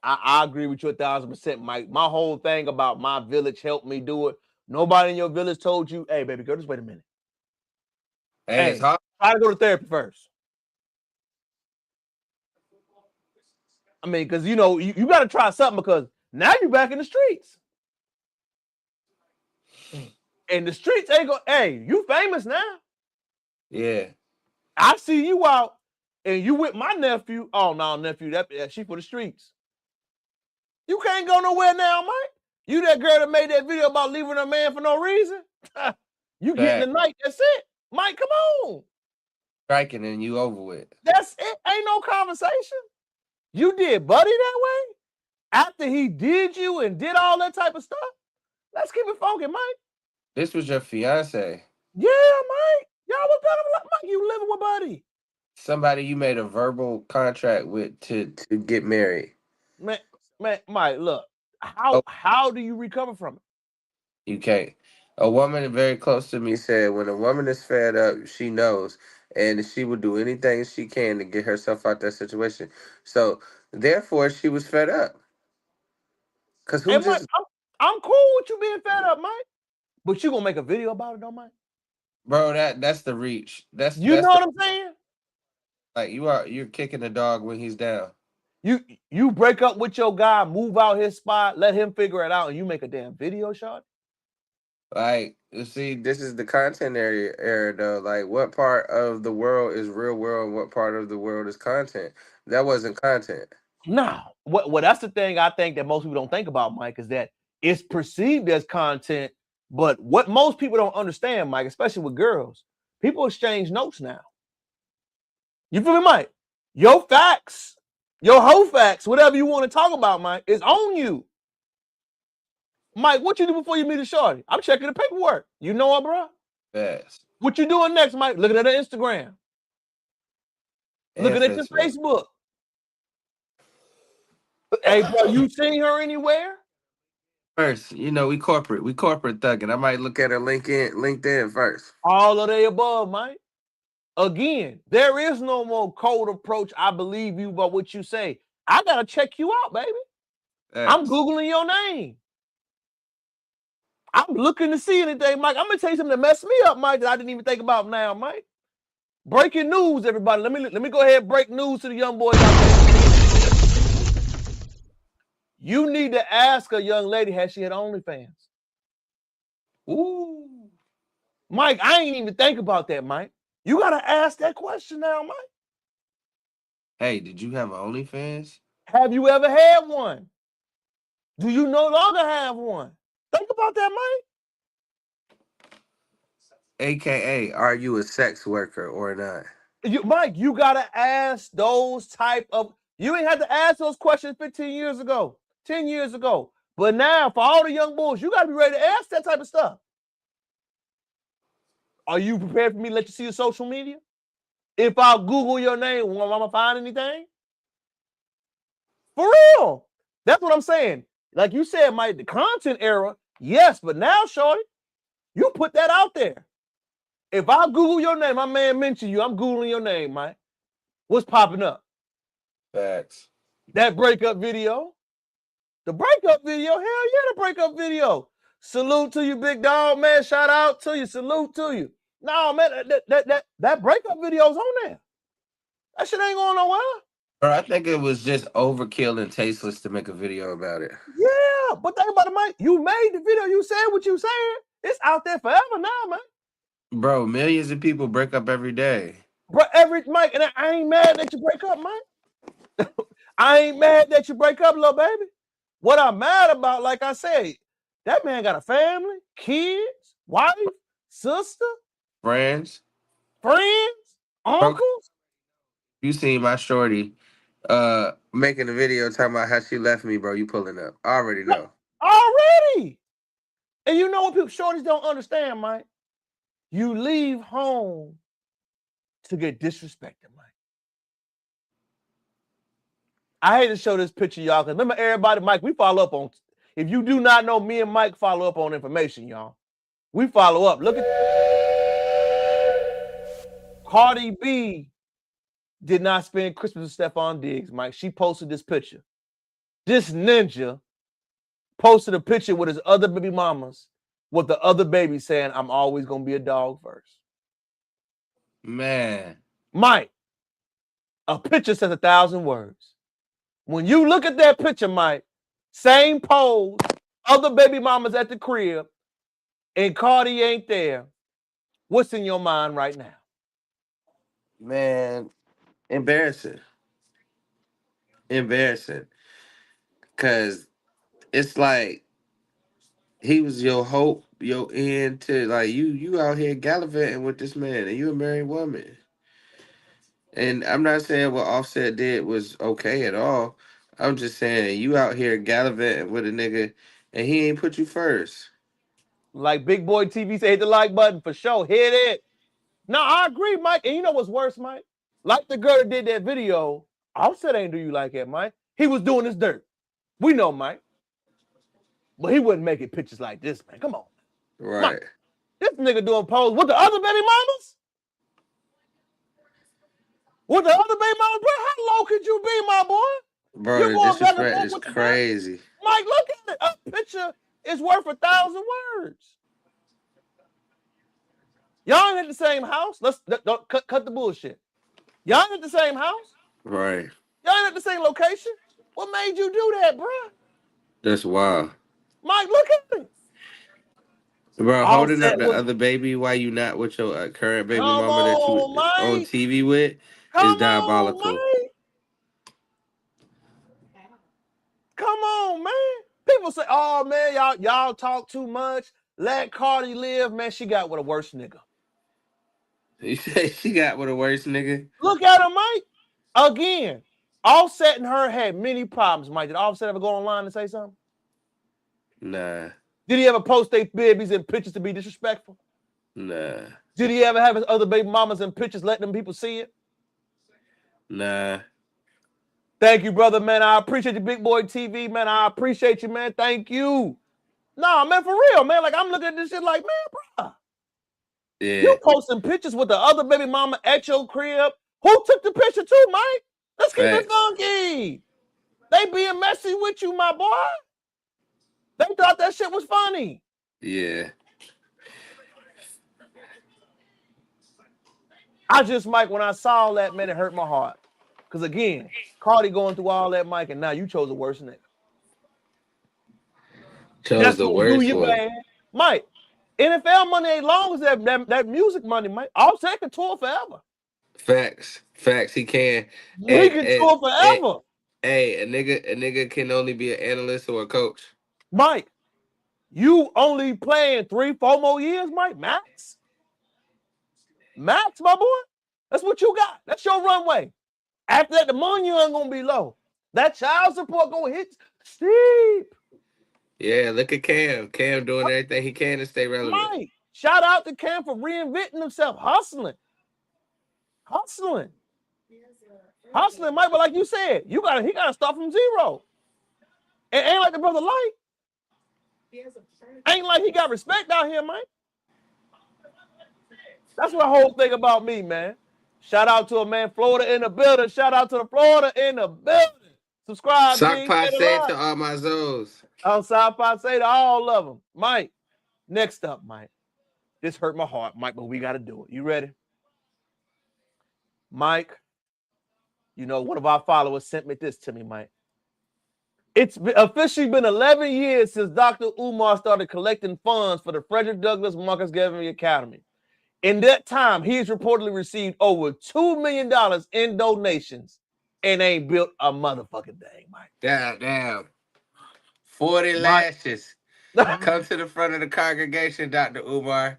I agree with you 1,000%, Mike. My whole thing about my village helped me do it. Nobody in your village told you, hey, baby girl, just wait a minute. Hey, it's hard. Try to go to therapy first. I mean, because, you know, you got to try something because now you're back in the streets. And the streets ain't going, hey, you famous now. Yeah. I see you out and you with my nephew. Oh, no, nephew, that she for the streets. You can't go nowhere now, Mike. You that girl that made that video about leaving a man for no reason. You getting the night. That's it. Mike, come on. Striking and you over with. That's it. Ain't no conversation. You did Buddy that way? After he did you and did all that type of stuff? Let's keep it funky, Mike. This was your fiance. Yeah, Mike. Y'all was better like Mike. You living with Buddy. Somebody you made a verbal contract with to get married. Man, Mike, look. How do you recover from it? You can't. A woman very close to me said when a woman is fed up, she knows, and she will do anything she can to get herself out that situation. So therefore, she was fed up. Cause who And Mike, just I'm cool with you being fed up, Mike. But you gonna make a video about it, though, Mike? bro? That's the reach. That's You know what I'm saying? Like you're kicking the dog when he's down. You break up with your guy, move out his spot, let him figure it out, and you make a damn video shot. Like, you see, this is the content era though. Like, what part of the world is real world and what part of the world is content? That wasn't content. No. Well, that's the thing I think that most people don't think about, Mike, is that it's perceived as content, but what most people don't understand, Mike, especially with girls, people exchange notes now. You feel me, Mike? Your facts, your whole facts, whatever you want to talk about, Mike, is on you. Mike, what you do before you meet a shorty? I'm checking the paperwork. You know what, bro? Fast. What you doing next, Mike? Looking at her Instagram. Looking at your Facebook. Hey, bro, you seen her anywhere? First, you know, we corporate thugging. I might look at her LinkedIn first. All of the above, Mike. Again, there is no more cold approach. I believe you about what you say. I gotta check you out, baby. I'm Googling your name. I'm looking to see anything, Mike. I'm gonna tell you something that messed me up, Mike, that I didn't even think about now, Mike. Breaking news, everybody. Let me go ahead and break news to the young boys out there. You need to ask a young lady, has she had OnlyFans? Ooh. Mike, I ain't even think about that, Mike. You gotta ask that question now, Mike. Hey, did you have OnlyFans? Have you ever had one? Do you no longer have one? Think about that, Mike. AKA, are you a sex worker or not? Mike, you gotta ask those type of. You ain't had to ask those questions 15 years ago, 10 years ago. But now, for all the young boys, you gotta be ready to ask that type of stuff. Are you prepared for me to let you see your social media? If I Google your name, will I find anything? For real. That's what I'm saying. Like you said, Mike, the content era, yes, but now, shorty, you put that out there. If I Google your name, my man mentioned you, I'm Googling your name, Mike. What's popping up? Facts. That breakup video. The breakup video, hell yeah, the breakup video. Salute to you, big dog, man. Shout out to you. Salute to you. No, man, that breakup video's on there. That shit ain't going nowhere. Bro, I think it was just overkill and tasteless to make a video about it. Yeah, but think about it, Mike. You made the video. You said what you said. It's out there forever now, man. Bro, millions of people break up every day. Bro, Mike, and I ain't mad that you break up, Mike. I ain't mad that you break up, little baby. What I'm mad about, like I said, that man got a family, kids, wife, sister, Friends. uncles. You seen my shorty making a video talking about how she left me, bro. You pulling up. I already know. Already. And you know what people shorties don't understand, Mike? You leave home to get disrespected, Mike. I hate to show this picture, y'all, because remember everybody, Mike, we follow up on, if you do not know, me and Mike follow up on information, y'all. We follow up. Look at Cardi B did not spend Christmas with Stephon Diggs, Mike. She posted this picture. This ninja posted a picture with his other baby mamas with the other baby saying, I'm always going to be a dog first. Man. Mike, a picture says 1,000 words. When you look at that picture, Mike, same pose, other baby mamas at the crib, and Cardi ain't there, what's in your mind right now? Man, embarrassing. Embarrassing. Cause it's like he was your hope, your end to like you out here gallivanting with this man and you a married woman. And I'm not saying what Offset did was okay at all. I'm just saying you out here gallivanting with a nigga and he ain't put you first. Like Big Boy TV say, hit the like button for sure. Hit it. No, I agree, Mike. And you know what's worse, Mike? Like the girl that did that video, Offset ain't do you like that, Mike. He was doing his dirt. We know, Mike. But he wouldn't make it pictures like this, man. Come on. Right. Mike, this nigga doing pose with the other baby mamas? With the other baby mamas, bro? How low could you be, my boy? Bro, You're the going back and disrespect forth is with the back. crazy. Mike, look at it. A picture is worth 1,000 words. Y'all ain't at the same house. Don't cut the bullshit. Y'all ain't at the same house. Right. Y'all ain't at the same location. What made you do that, bro? That's wild. Mike, look at it. Bro, holding up Offset the was, other baby while you not with your current baby come mama that you on, on Mike. TV with is Come on, diabolical. Mike. Come on, man. People say, oh, man, y'all talk too much. Let Cardi live, man. She got with a worse nigga. You say she got with a worse nigga? Look at her, Mike. Again, Offset and her had many problems, Mike. Did Offset ever go online and say something? Nah. Did he ever post their babies and pictures to be disrespectful? Nah. Did he ever have his other baby mamas and pictures letting them people see it? Nah. Thank you, brother, man. I appreciate you, Big Boy TV, man. I appreciate you, man. Thank you. Nah, man, for real, man. Like, I'm looking at this shit like, man, bro. Yeah. You posting pictures with the other baby mama at your crib. Who took the picture too, Mike? Let's keep it funky. They being messy with you, my boy. They thought that shit was funny. Yeah. I just, Mike, when I saw that, man, it hurt my heart. Because, again, Cardi going through all that, Mike, and now you chose the worst nigga. Chose the worst one. Bad. Mike, NFL money ain't long as that music money, Mike. Offset can tour forever. Facts. Facts. He can. He can tour forever. Hey, a nigga can only be an analyst or a coach. Mike, you only playing 3-4 more years, Mike? Max? Max, my boy? That's what you got. That's your runway. After that, the money ain't gonna be low. That child support gonna hit steep. Yeah, look at Cam. Cam doing everything he can to stay relevant. Mike, shout out to Cam for reinventing himself, hustling, Mike. But like you said, he gotta start from zero. It ain't like the brother Light. Ain't like he got respect out here, Mike. That's what the whole thing about me, man. Shout out to a man, Florida in the building. Shout out to the Florida in the building. Subscribe, Sock G. Say the passe line. to all my Zoes. Outside, I say to all of them. Mike, next up, Mike. This hurt my heart, Mike, but we got to do it. You ready? Mike, you know, one of our followers sent me this to me, Mike. It's officially been 11 years since Dr. Umar started collecting funds for the Frederick Douglass Marcus Garvey Academy. In that time, he has reportedly received over $2 million in donations and ain't built a motherfucking thing, Mike. Damn. 40 Mike. lashes. Come to the front of the congregation, Dr. Umar.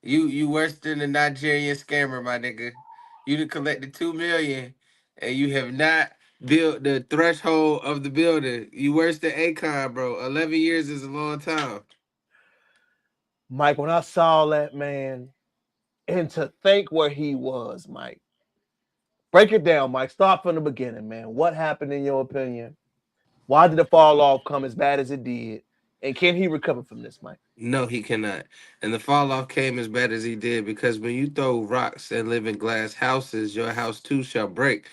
You worse than the Nigerian scammer, my nigga. You done collected 2 million and you have not built the threshold of the building. You worse than Akon, bro. 11 years is a long time. Mike, when I saw that, man, and to think where he was, Mike. Break it down, Mike. Start from the beginning, man. What happened in your opinion? Why did the fall off come as bad as it did? And can he recover from this, Mike? No, he cannot. And the fall off came as bad as he did because when you throw rocks and live in glass houses, your house too shall break.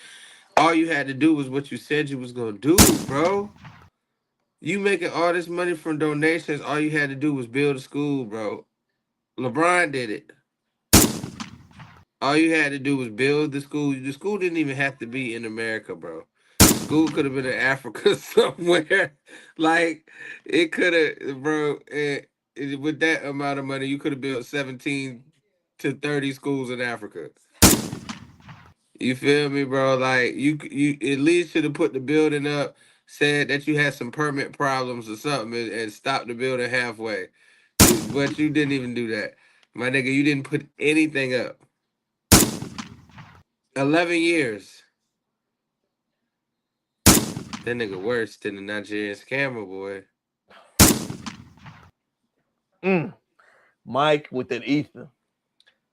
All you had to do was what you said you was gonna do, bro. You making all this money from donations, all you had to do was build a school, bro. LeBron did it. All you had to do was build the school. The school didn't even have to be in America, bro. The school could have been in Africa somewhere. Like it could have, bro. With that amount of money, you could have built 17 to 30 schools in Africa. You feel me, bro? Like you at least should have put the building up, said that you had some permit problems or something, and stopped the building halfway. But you didn't even do that, my nigga. You didn't put anything up. 11 years. That nigga worse than the Nigerian scammer boy. Mike with an ether.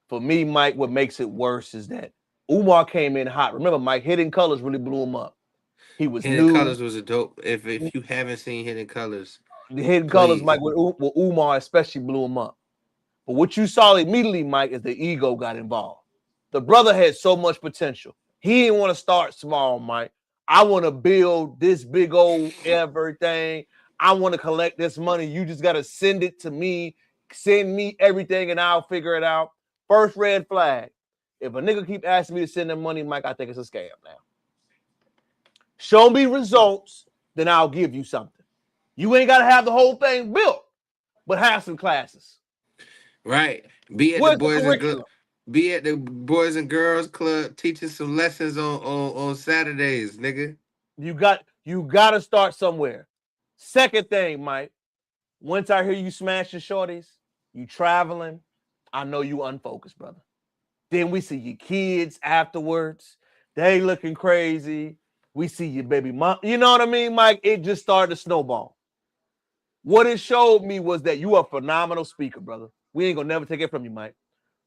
For me, Mike, what makes it worse is that Umar came in hot. Remember, Mike, Hidden Colors really blew him up. He was Hidden new. Colors was a dope. If you haven't seen Hidden Colors, The Hidden Colors, please. Mike, with Umar especially blew him up. But what you saw immediately, Mike, is the ego got involved. The brother had so much potential. He didn't want to start small, Mike. I want to build this big old everything. I want to collect this money. You just got to send it to me. Send me everything and I'll figure it out. First red flag. If a nigga keep asking me to send them money, Mike, I think it's a scam now. Show me results, then I'll give you something. You ain't got to have the whole thing built, but have some classes. Right. Be at the Where's the boys and curriculum? be at the Boys and Girls Club teaching some lessons on Saturdays, nigga. You got to start somewhere. Second thing, Mike. Once I hear you smashing shorties, you traveling, I know you unfocused, brother. Then we see your kids afterwards. They looking crazy. We see your baby mom. You know what I mean, Mike? It just started to snowball. What it showed me was that you are a phenomenal speaker, brother. We ain't gonna never take it from you, Mike.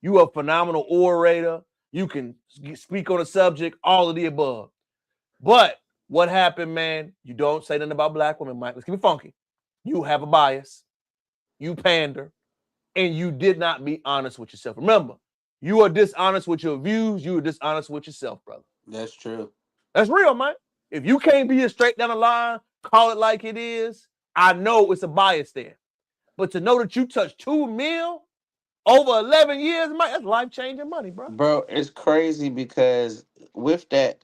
You are a phenomenal orator. You can speak on a subject, all of the above. But what happened, man? You don't say nothing about black women, Mike. Let's keep it funky. You have a bias. You pander. And you did not be honest with yourself. Remember, you are dishonest with your views. You are dishonest with yourself, brother. That's true. That's real, man. If you can't be a straight down the line, call it like it is, I know it's a bias there. But to know that you touched 2 mil over 11 years, man, that's life-changing money, bro. Bro, it's crazy because with that,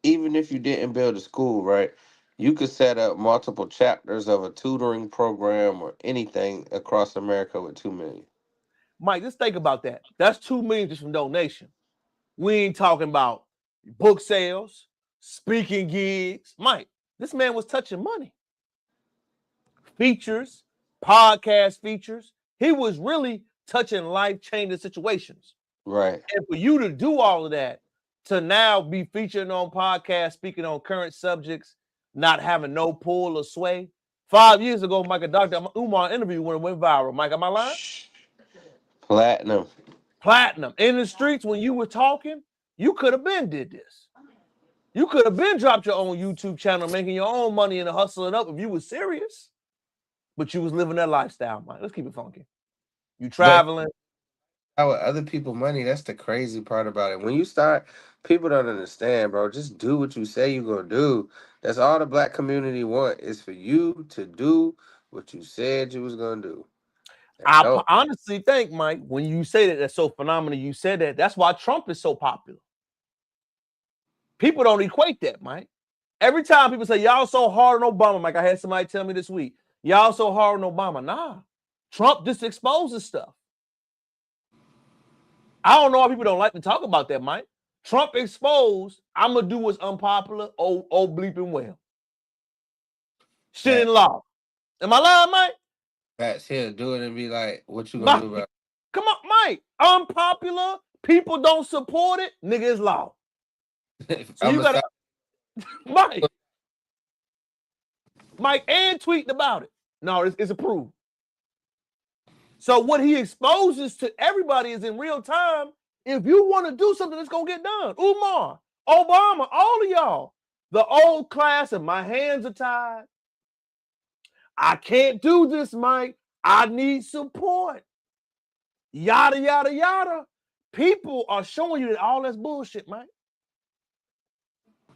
even if you didn't build a school, right, you could set up multiple chapters of a tutoring program or anything across America with 2 million. Mike, just think about that. That's 2 million just from donation. We ain't talking about book sales, speaking gigs. Mike, this man was touching money. Features, podcast features. He was really touching life-changing situations. Right. And for you to do all of that, to now be featured on podcasts, speaking on current subjects, not having no pull or sway. 5 years ago, Mike, a Dr. Umar interview when it went viral. Mike, am I lying? Platinum. Platinum. In the streets, when you were talking, you could have been did this. You could have been dropped your own YouTube channel, making your own money and hustling up if you was serious. But you was living that lifestyle, Mike. Let's keep it funky. You traveling. with other people money. That's the crazy part about it. When you start, people don't understand, bro. Just do what you say you're gonna do. That's all the black community want is for you to do what you said you was gonna do. And don't. Honestly think, Mike, when you say that, that's so phenomenal. You said that. That's why Trump is so popular. People don't equate that, Mike. Every time people say y'all so hard on Obama, Mike, I had somebody tell me this week, y'all so hard on Obama. Nah, Trump just exposes stuff. I don't know why people don't like to talk about that, Mike. Trump exposed, I'm gonna do what's unpopular, oh bleeping well. Shit in law. Am I lying, Mike? Facts, he'll do it and be like, what you gonna do about it? Come on, Mike. Unpopular, people don't support it, nigga, it's law. So you gotta Mike and tweeting about it. No, it's approved. So what he exposes to everybody is in real time. If you want to do something, it's gonna get done. Umar, Obama, all of y'all, the old class, and my hands are tied. I can't do this, Mike. I need support. Yada yada yada. People are showing you that all that's bullshit, Mike.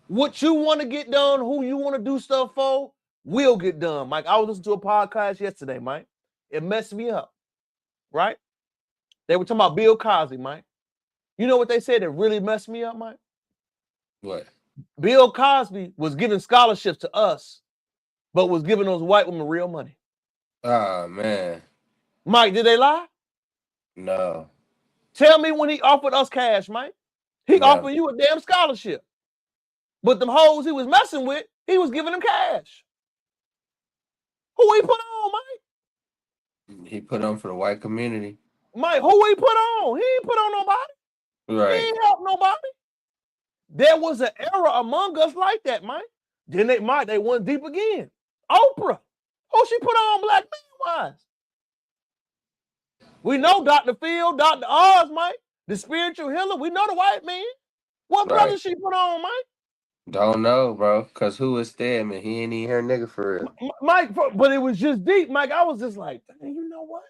What you want to get done, who you want to do stuff for, will get done, Mike. I was listening to a podcast yesterday, Mike. It messed me up, right? They were talking about Bill Cosby, Mike. You know what they said that really messed me up, Mike? What? Bill Cosby was giving scholarships to us, but was giving those white women real money. Oh, man. Mike, did they lie? No. Tell me when he offered us cash, Mike. He offered you a damn scholarship. But them hoes he was messing with, he was giving them cash. Who he put on, Mike? He put on for the white community. Mike, who he put on? He ain't put on nobody. Right. He ain't helped nobody. There was an era among us like that, Mike. Then they went deep again. Oprah. Who she put on black men wise? We know Dr. Phil, Dr. Oz, Mike, the spiritual healer. We know the white man. What brother she put on, Mike? Don't know, bro. Because who is them? And he ain't even her nigga for real. Mike, but it was just deep, Mike. I was just like, you know what?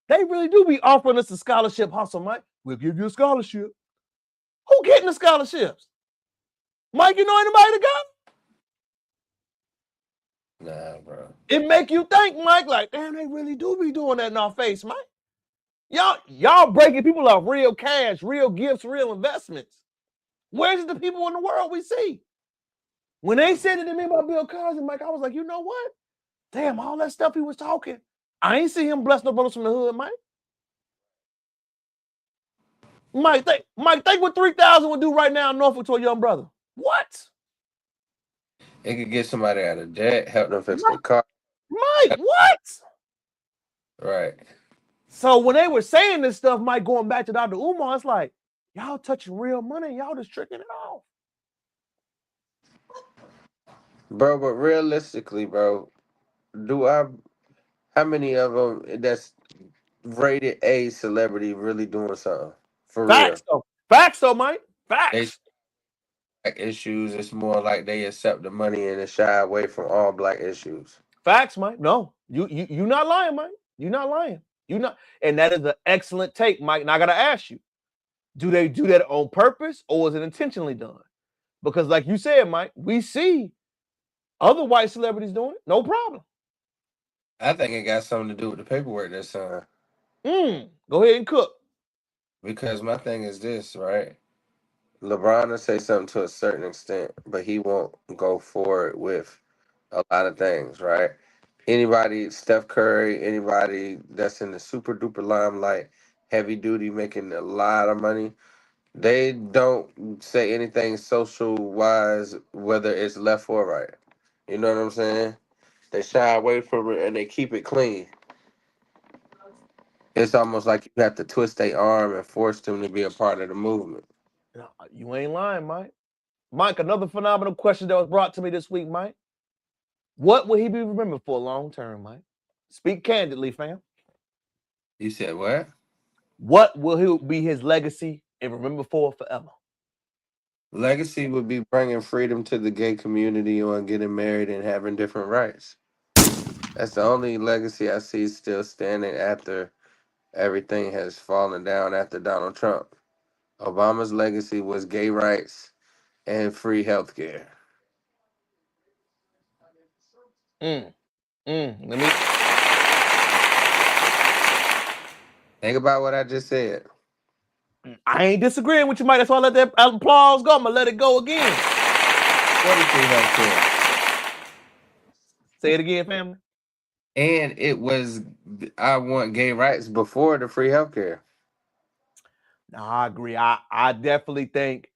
They really do be offering us a scholarship hustle, Mike. We'll give you a scholarship. Who getting the scholarships? Mike, you know anybody that got? Nah, bro. It make you think, Mike, like, damn, they really do be doing that in our face, Mike. Y'all breaking people off real cash, real gifts, real investments. Where's the people in the world we see? When they said it to me about Bill Cosby, Mike, I was like, you know what? Damn, all that stuff he was talking. I ain't see him bless no brothers from the hood, Mike. Mike, think what 3,000 would do right now in Norfolk to a young brother. What? It could get somebody out of debt, help them fix their car. Mike, what? Right. So when they were saying this stuff, Mike, going back to Dr. Umar, it's like, y'all touching real money, y'all just tricking it off. Bro, but realistically, bro, how many of them that's rated A celebrity really doing something? For Facts, real. though. Facts, though, Mike. Facts. Black issues, it's more like they accept the money and they shy away from all black issues. Facts, Mike. No, you not lying, Mike. You're not lying. And that is an excellent take, Mike. And I gotta ask you, do they do that on purpose or is it intentionally done? Because, like you said, Mike, we see other white celebrities doing it, no problem. I think it got something to do with the paperwork that's signed. Go ahead and cook. Because my thing is this, right? LeBron will say something to a certain extent, but he won't go forward with a lot of things, right? Anybody, Steph Curry, anybody that's in the super duper limelight, heavy duty, making a lot of money, they don't say anything social wise, whether it's left or right. You know what I'm saying? They shy away from it and they keep it clean. It's almost like you have to twist their arm and force them to be a part of the movement. You ain't lying, Mike. Mike, another phenomenal question that was brought to me this week, Mike. What will he be remembered for long term, Mike? Speak candidly, fam. You said what? What will he be his legacy and remember for forever? Legacy would be bringing freedom to the gay community on getting married and having different rights. That's the only legacy I see still standing after everything has fallen down after Donald Trump. Obama's legacy was gay rights and free healthcare. Let me. Think about what I just said. I ain't disagreeing with you, Mike. That's why I let that applause go. I'm gonna let it go again. What is free healthcare? Say it again, family. And it was, I want gay rights before the free healthcare. No, I agree. I definitely think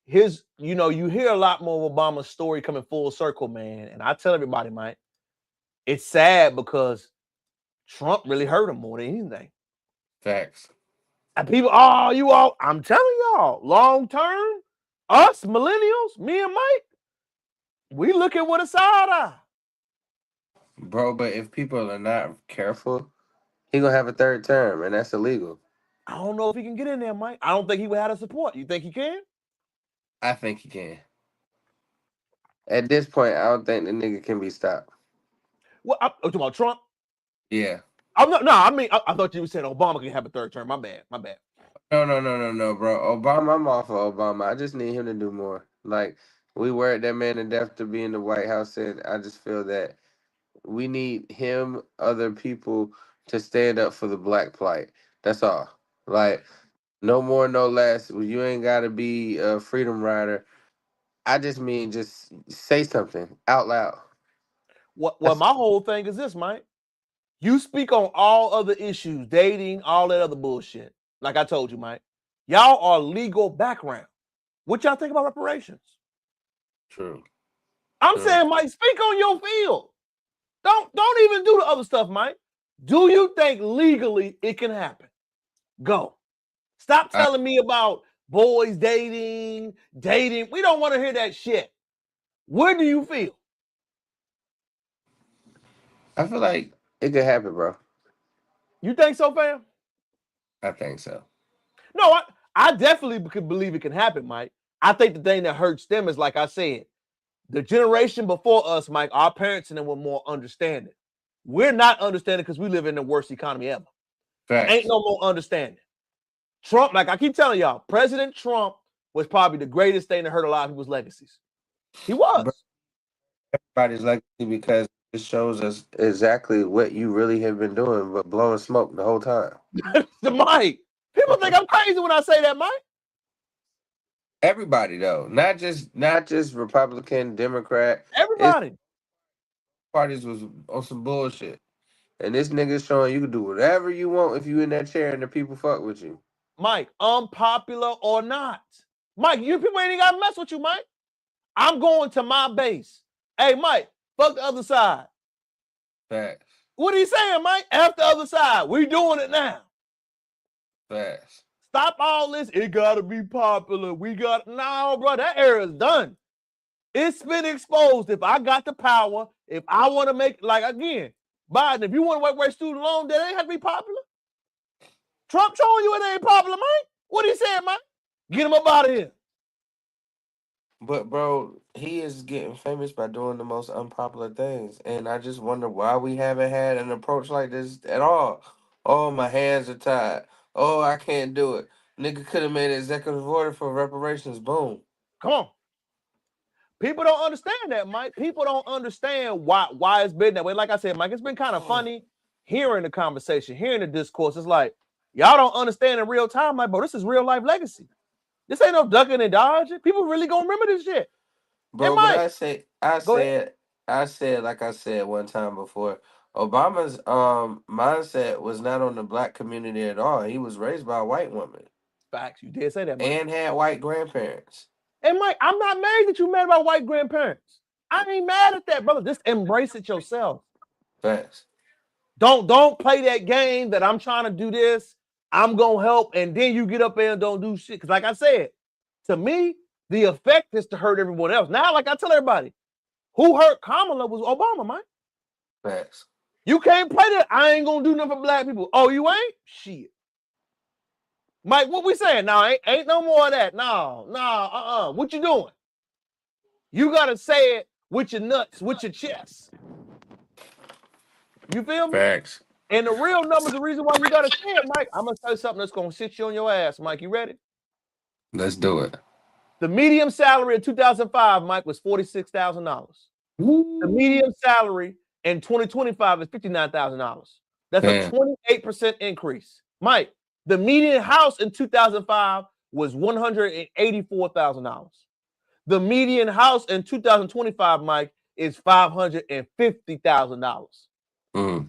his, you hear a lot more of Obama's story coming full circle, man. And I tell everybody, Mike, it's sad because Trump really hurt him more than anything. Facts. And people, I'm telling y'all, long term, us millennials, me and Mike, we looking with a side eye. Bro, but if people are not careful, he gonna have a third term, and that's illegal. I don't know if he can get in there, Mike. I don't think he would have the support. You think he can? I think he can. At this point, I don't think the nigga can be stopped. What? I'm talking about Trump? Yeah. I'm not. No, I mean, I thought you were saying Obama can have a third term. My bad. No, bro. Obama, I'm all for Obama. I just need him to do more. Like, we worried that man to death to be in the White House, and I just feel that we need him, other people, to stand up for the black plight. That's all. Like, no more, no less. You ain't got to be a freedom rider. I just mean, just say something out loud. Well, my whole thing is this, Mike. You speak on all other issues, dating, all that other bullshit. Like I told you, Mike. Y'all are legal background. What y'all think about reparations? True. I'm saying, Mike, speak on your field. Don't even do the other stuff, Mike. Do you think legally it can happen? Go. Stop telling me about boys dating. We don't want to hear that shit. Where do you feel? I feel like it could happen, bro. You think so, fam? I think so. No, I definitely could believe it can happen, Mike. I think the thing that hurts them is, like I said, the generation before us, Mike, our parents and them were more understanding. We're not understanding because we live in the worst economy ever. Facts. Ain't no more understanding. Trump, like I keep telling y'all, President Trump was probably the greatest thing that hurt a lot of people's legacies. He was. Everybody's legacy because it shows us exactly what you really have been doing, but blowing smoke the whole time. The Mike. People think I'm crazy when I say that, Mike. Everybody though, not just Republican, Democrat. Everybody. Parties was on some bullshit, and this nigga showing you can do whatever you want if you in that chair and the people fuck with you. Mike, unpopular or not. Mike, you people ain't even got to mess with you, Mike. I'm going to my base. Hey, Mike, fuck the other side. Facts. What are you saying, Mike? F the other side. We doing it now. Facts. Stop all this. It got to be popular. No, bro, that era is done. It's been exposed. If I got the power, if I want to make, like, again, Biden, if you want to wait student loan, that ain't have to be popular. Trump showing you it ain't popular, Mike. What he saying, Mike? Get him up out of here. But bro, he is getting famous by doing the most unpopular things, and I just wonder why we haven't had an approach like this at all. Oh, my hands are tied. Oh, I can't do it. Nigga could have made an executive order for reparations. Boom. Come on. People don't understand that, Mike. People don't understand why it's been that way. Like I said, Mike, it's been kind of funny hearing the conversation, hearing the discourse. It's like, y'all don't understand in real time, like, bro, this is real life legacy. This ain't no ducking and dodging. People really gonna remember this shit. Bro, Mike, but I said, like I said one time before, Obama's mindset was not on the black community at all. He was raised by a white woman. Facts. You did say that, Mike. And had white grandparents. And Mike, I'm not mad that you mad about white grandparents. I ain't mad at that, brother. Just embrace it yourself. Facts. Don't play that game that I'm trying to do this, I'm gonna help, and then you get up there and don't do shit. Because like I said, to me, the effect is to hurt everyone else. Now, like I tell everybody, who hurt Kamala was Obama, Mike. Facts. You can't play that. I ain't gonna do nothing for black people. Oh, you ain't? Shit. Mike, what we saying? No, ain't no more of that. No, What you doing? You gotta say it with your nuts, with your chest. You feel me? Facts. And the real numbers, the reason why you gotta say it, Mike. I'm gonna tell you something that's gonna sit you on your ass, Mike. You ready? Let's do it. The median salary in 2005, Mike, was $46,000. The median salary in 2025 is $59,000. That's a 28% increase. Mike, the median house in 2005 was $184,000. The median house in 2025, Mike, is $550,000. Mm.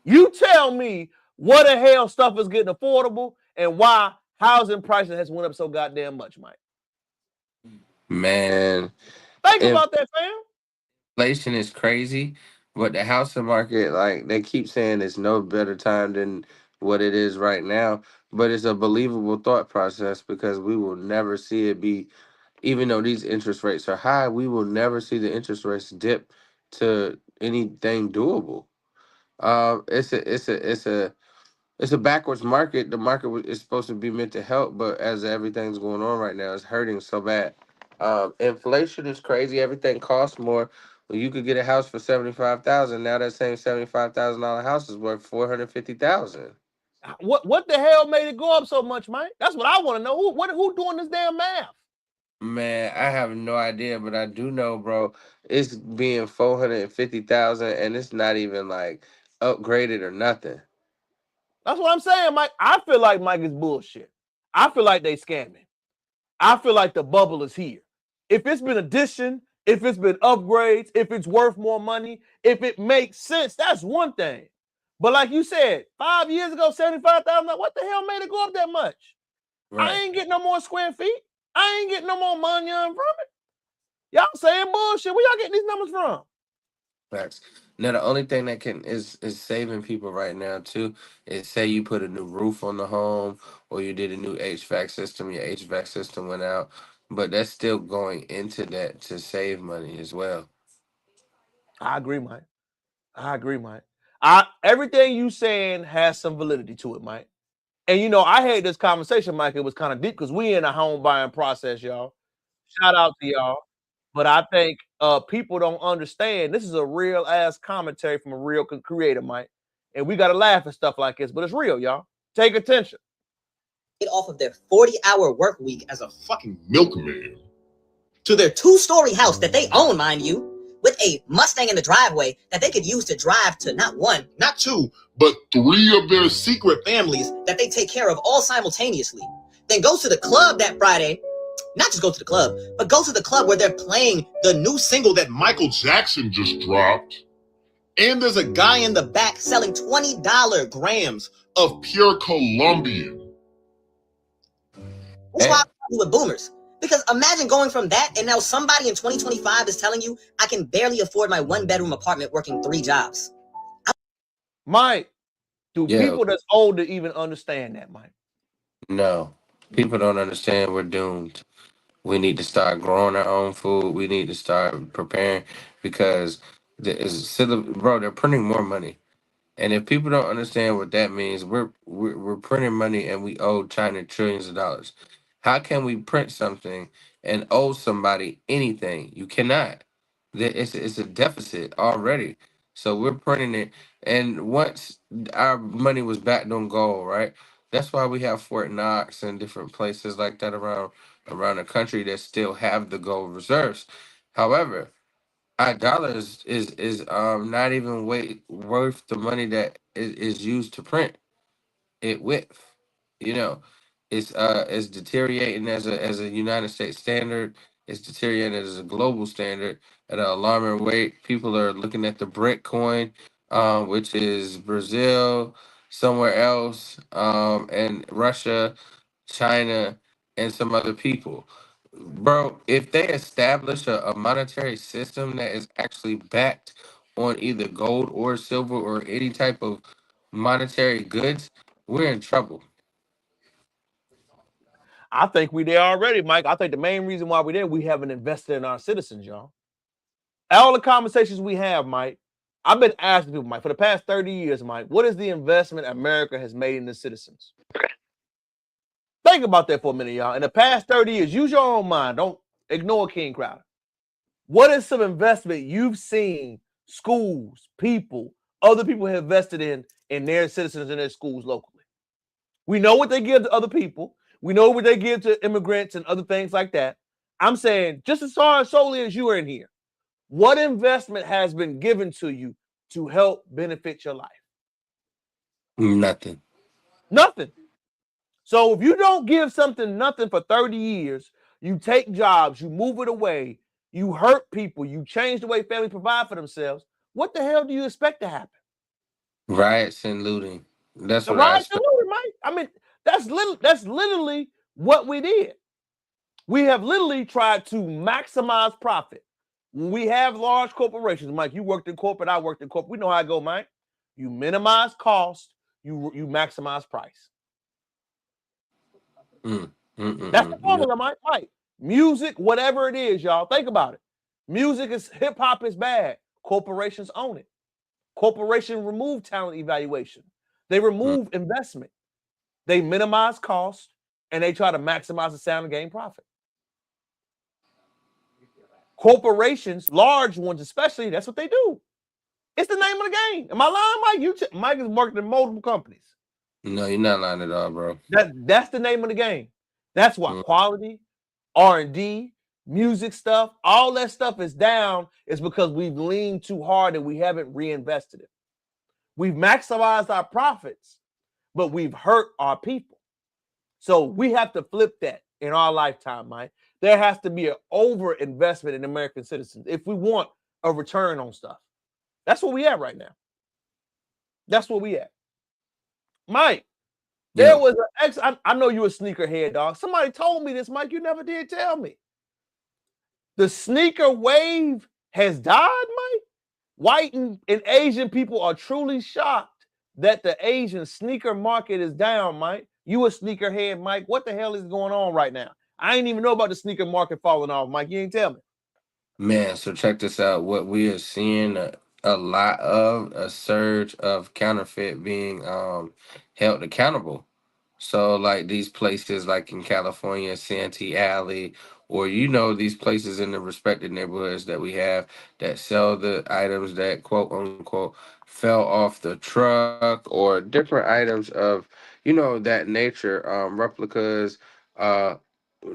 You tell me what the hell stuff is getting affordable and why housing prices has went up so goddamn much, Mike. Man, Think about that, fam. inflation is crazy, but the housing market, like they keep saying, it's no better time than what it is right now. But it's a believable thought process because we will never see it be, even though these interest rates are high, we will never see the interest rates dip to anything doable. It's a backwards market. The market is supposed to be meant to help, but as everything's going on right now, it's hurting so bad. Inflation is crazy. Everything costs more. Well, you could get a house for 75,000. Now that same $75,000 house is worth 450,000. What the hell made it go up so much, Mike? That's what I want to know. Who doing this damn math? Man, I have no idea, but I do know, bro. It's being 450,000, and it's not even like upgraded or nothing. That's what I'm saying, Mike. I feel like Mike is bullshit. I feel like they scamming. I feel like the bubble is here. If it's been addition, if it's been upgrades, if it's worth more money, if it makes sense, that's one thing. But like you said, 5 years ago, 75,000. What the hell made it go up that much? Right. I ain't getting no more square feet. I ain't getting no more money from it. Y'all saying bullshit. Where y'all getting these numbers from? Facts. Now the only thing that can is saving people right now too is say you put a new roof on the home or you did a new HVAC system, your HVAC system went out, but that's still going into that to save money as well. I agree, Mike. Everything you saying has some validity to it, Mike. And you know, I had this conversation, Mike. It was kind of deep because we in a home buying process, y'all. Shout out to y'all. But I think people don't understand. This is a real ass commentary from a real creator, Mike. And we gotta laugh at stuff like this, but it's real, y'all. Take attention. Off of their 40-hour work week as a fucking milkman to their 2-story house that they own, mind you, with a Mustang in the driveway that they could use to drive to not 1, not 2, but 3 of their secret families that they take care of all simultaneously. Then go to the club that Friday, not just go to the club, but go to the club where they're playing the new single that Michael Jackson just dropped. And there's a guy in the back selling $20 grams of pure Colombian. That's why I'm with boomers. Because imagine going from that and now somebody in 2025 is telling you I can barely afford my 1-bedroom apartment working 3 jobs. Mike, do people that's older even understand that, Mike? No. People don't understand we're doomed. We need to start growing our own food. We need to start preparing because bro, they're printing more money. And if people don't understand what that means, we're printing money and we owe China trillions of dollars. How can we print something and owe somebody anything? You cannot. It's a deficit already. So we're printing it. And once our money was backed on gold, right? That's why we have Fort Knox and different places like that around the country that still have the gold reserves. However, our dollars is not even worth the money that is used to print it with. You know, it's deteriorating as a United States standard. It's deteriorating as a global standard at an alarming rate. People are looking at the brick coin, which is Brazil, somewhere else, and Russia, China, and some other people. Bro, if they establish a monetary system that is actually backed on either gold or silver or any type of monetary goods, we're in trouble. I think we there already, Mike. I think the main reason why we're there, we haven't invested in our citizens, y'all. All the conversations we have, Mike, I've been asking people, Mike, for the past 30 years, Mike, what is the investment America has made in the citizens? Think about that for a minute, y'all. In the past 30 years, use your own mind. Don't ignore King Crowder. What is some investment you've seen schools, people, other people have invested in in their citizens in their schools locally. We know what they give to other people. We know what they give to immigrants and other things like that. I'm saying, just as far as solely as you are in here, what investment has been given to you to help benefit your life? Nothing. Nothing. So if you don't give something nothing for 30 years, you take jobs, you move it away, you hurt people, you change the way families provide for themselves, what the hell do you expect to happen? Riots and looting. That's The what I riots and expect. looting, Mike. I mean, that's literally what we did. We have literally tried to maximize profit. When we have large corporations, Mike, you worked in corporate, I worked in corporate. We know how I go, Mike. You minimize cost, you maximize price. That's the You know, formula, Mike. Mike. Music, whatever it is, y'all. Think about it. Music is hip hop is bad. Corporations own it. Corporations remove talent evaluation. They remove investment. They minimize cost and they try to maximize the sound and gain profit. Corporations, large ones especially, that's what they do. It's the name of the game. Am I lying, Mike? Mike is working in multiple companies. no, you're not lying at all, bro. That's the name of the game. That's why quality, R&D, music stuff, all that stuff is down. Is because we've leaned too hard and we haven't reinvested it. We've maximized our profits, but we've hurt our people. So we have to flip that in our lifetime, Mike. There has to be an over investment in American citizens if we want a return on stuff. That's where we at right now. That's where we at. Mike, there was an I know you a sneakerhead, dog. Somebody told me this, Mike. You never did tell me. The sneaker wave has died, Mike. White and Asian people are truly shocked that the Asian sneaker market is down, Mike. You a sneakerhead, Mike. What the hell is going on right now? I ain't even know about the sneaker market falling off, Mike. You ain't tell me. Man, so check this out. What we are seeing a lot of a surge of counterfeit being held accountable. So like these places like in California, Santee Alley, or these places in the respected neighborhoods that we have that sell the items that quote unquote fell off the truck or different items of that nature, replicas.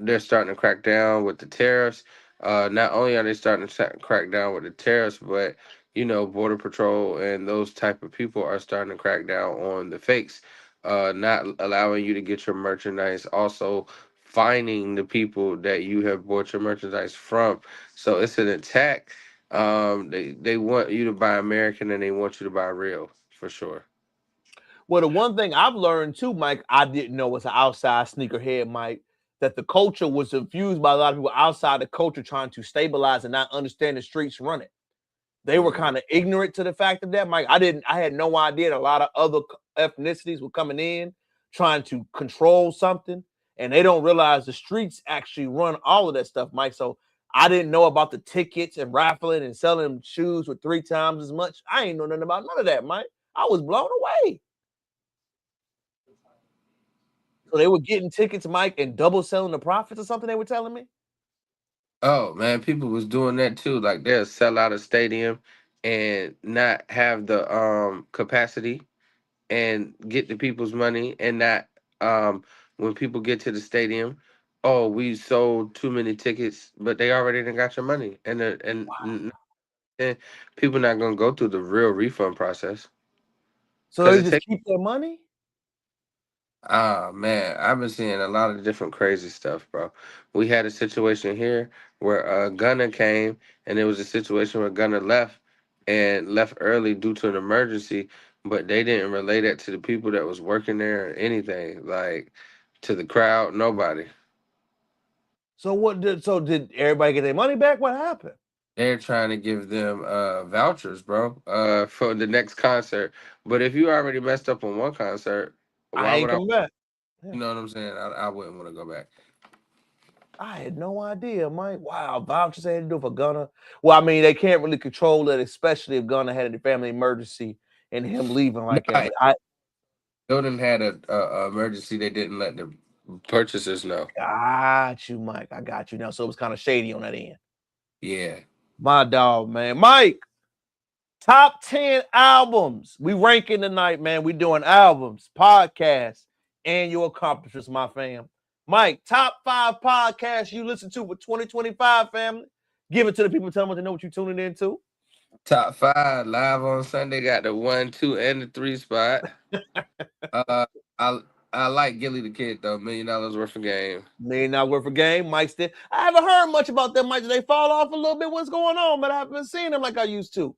They're starting to crack down with the tariffs. Not only are they starting to crack down with the tariffs, but Border Patrol and those type of people are starting to crack down on the fakes, not allowing you to get your merchandise, also finding the people that you have bought your merchandise from. So it's an attack. They want you to buy American and they want you to buy real for sure. Well, the one thing I've learned too, Mike, I didn't know was an outside sneakerhead, Mike, that the culture was infused by a lot of people outside the culture trying to stabilize and not understand the streets running. They were kind of ignorant to the fact of that, Mike. I had no idea that a lot of other ethnicities were coming in trying to control something, and they don't realize the streets actually run all of that stuff, Mike. So I didn't know about the tickets and raffling and selling shoes with 3 times as much. I ain't know nothing about none of that, Mike. I was blown away. So they were getting tickets, Mike, and double selling the profits or something they were telling me? Oh man, people was doing that too. Like they'll sell out a stadium and not have the capacity and get the people's money and not when people get to the stadium, oh, we sold too many tickets, but they already done got your money. And people not gonna go through the real refund process. So Cause they it just takes keep their money? man, I've been seeing a lot of different crazy stuff, bro. We had a situation here where Gunner came, and there was a situation where Gunner left early due to an emergency, but they didn't relay that to the people that was working there or anything, like to the crowd, nobody. So did everybody get their money back? What happened? They're trying to give them vouchers, bro, for the next concert. But if you already messed up on one concert, I why ain't would I? coming back. Yeah. You know what I'm saying? I wouldn't want to go back. I had no idea, Mike. Wow, vouchers they had to do for Gunner. Well, I mean, they can't really control it, especially if Gunner had a family emergency and him leaving like that. Nah, But I Building had a emergency. They didn't let the purchasers know. got you, Mike. I got you now. So it was kind of shady on that end. Yeah. My dog, man. Mike, Top 10 albums. We ranking tonight, man. We doing albums, podcasts, and your accomplishments, my fam. Mike, top 5 podcasts you listen to for 2025, family. Give it to the people. Tell them what they know what you're tuning into. Top five live on Sunday got the 1, 2, and the 3 spot. Uh, I I like Gilly the Kid though. $1 million worth of game. $1 million worth of game. Mike's there. I haven't heard much about them, Mike. Did they fall off a little bit? What's going on? But I haven't seen them like I used to.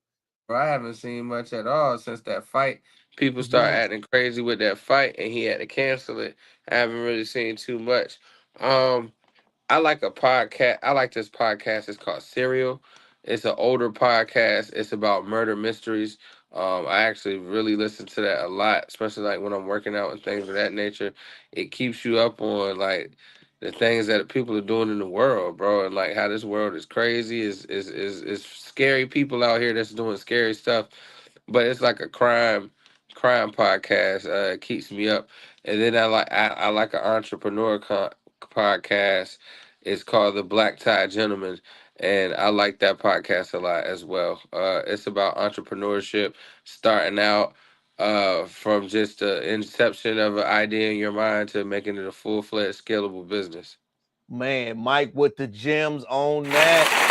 Bro, I haven't seen much at all since that fight. People start acting crazy with that fight, and he had to cancel it. I haven't really seen too much. Um, I like a podcast. I like this podcast. It's called Serial. It's an older podcast. It's about murder mysteries. I actually really listen to that a lot, especially like when I'm working out and things of that nature. It keeps you up on like the things that people are doing in the world, bro, and like how this world is crazy. Is scary people out here that's doing scary stuff, but it's like a crime podcast. It keeps me up, and then I like an entrepreneur podcast. It's called The Black Tie Gentleman, and I like that podcast a lot as well. It's about entrepreneurship, starting out from just the inception of an idea in your mind to making it a full-fledged scalable business. Man, Mike with the gems on that.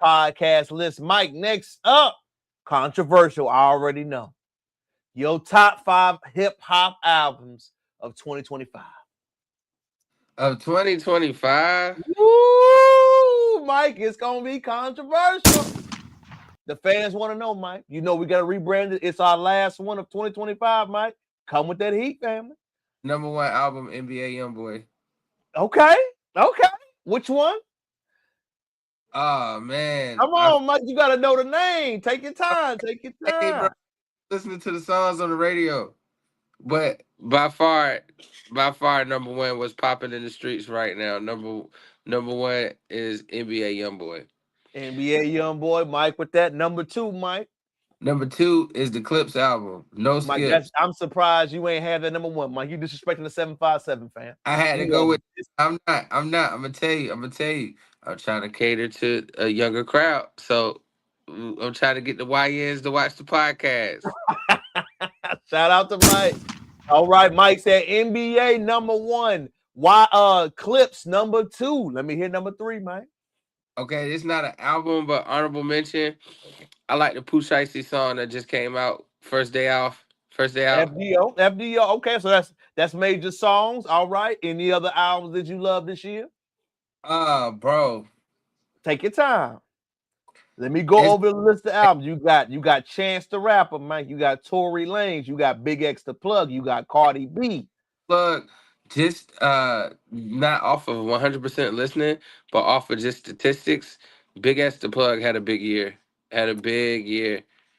5 podcast list. Mike, next up, controversial. I already know. Your top 5 hip hop albums of 2025. Of 2025? Woo! Mike, it's gonna be controversial. The fans want to know, Mike. You know we gotta rebrand it. It's our last one of 2025, Mike. Come with that heat, family. Number 1 album, NBA YoungBoy. Okay. Which one? Oh man. Come on, Mike. You gotta know the name. Take your time. Hey, bro, listening to the songs on the radio. But by far, number 1 was popping in the streets right now. Number 1 is NBA YoungBoy. NBA YoungBoy, Mike with that. Number 2, Mike. Number 2 is the Clips album. No Mike, skips. I'm surprised you ain't have that number 1, Mike. You disrespecting the 757 fan. I had to go with this. I'm not. I'm gonna tell you. I'm trying to cater to a younger crowd. So I'm trying to get the YNs to watch the podcast. Shout out to Mike. All right, Mike said NBA number 1. Why Clips number 2. Let me hear number 3, Mike. Okay, it's not an album, but honorable mention. I like the Pooh Shiesty song that just came out. First day out. FDO. Okay, so that's major songs. All right. Any other albums that you love this year? Bro. Take your time. Let me go over the list of albums. You got Chance the Rapper, Mike. You got Tory Lanez. You got Big X the Plug. You got Cardi B. Plug, just not off of 100% listening, but off of just statistics. Big X the Plug had a big year.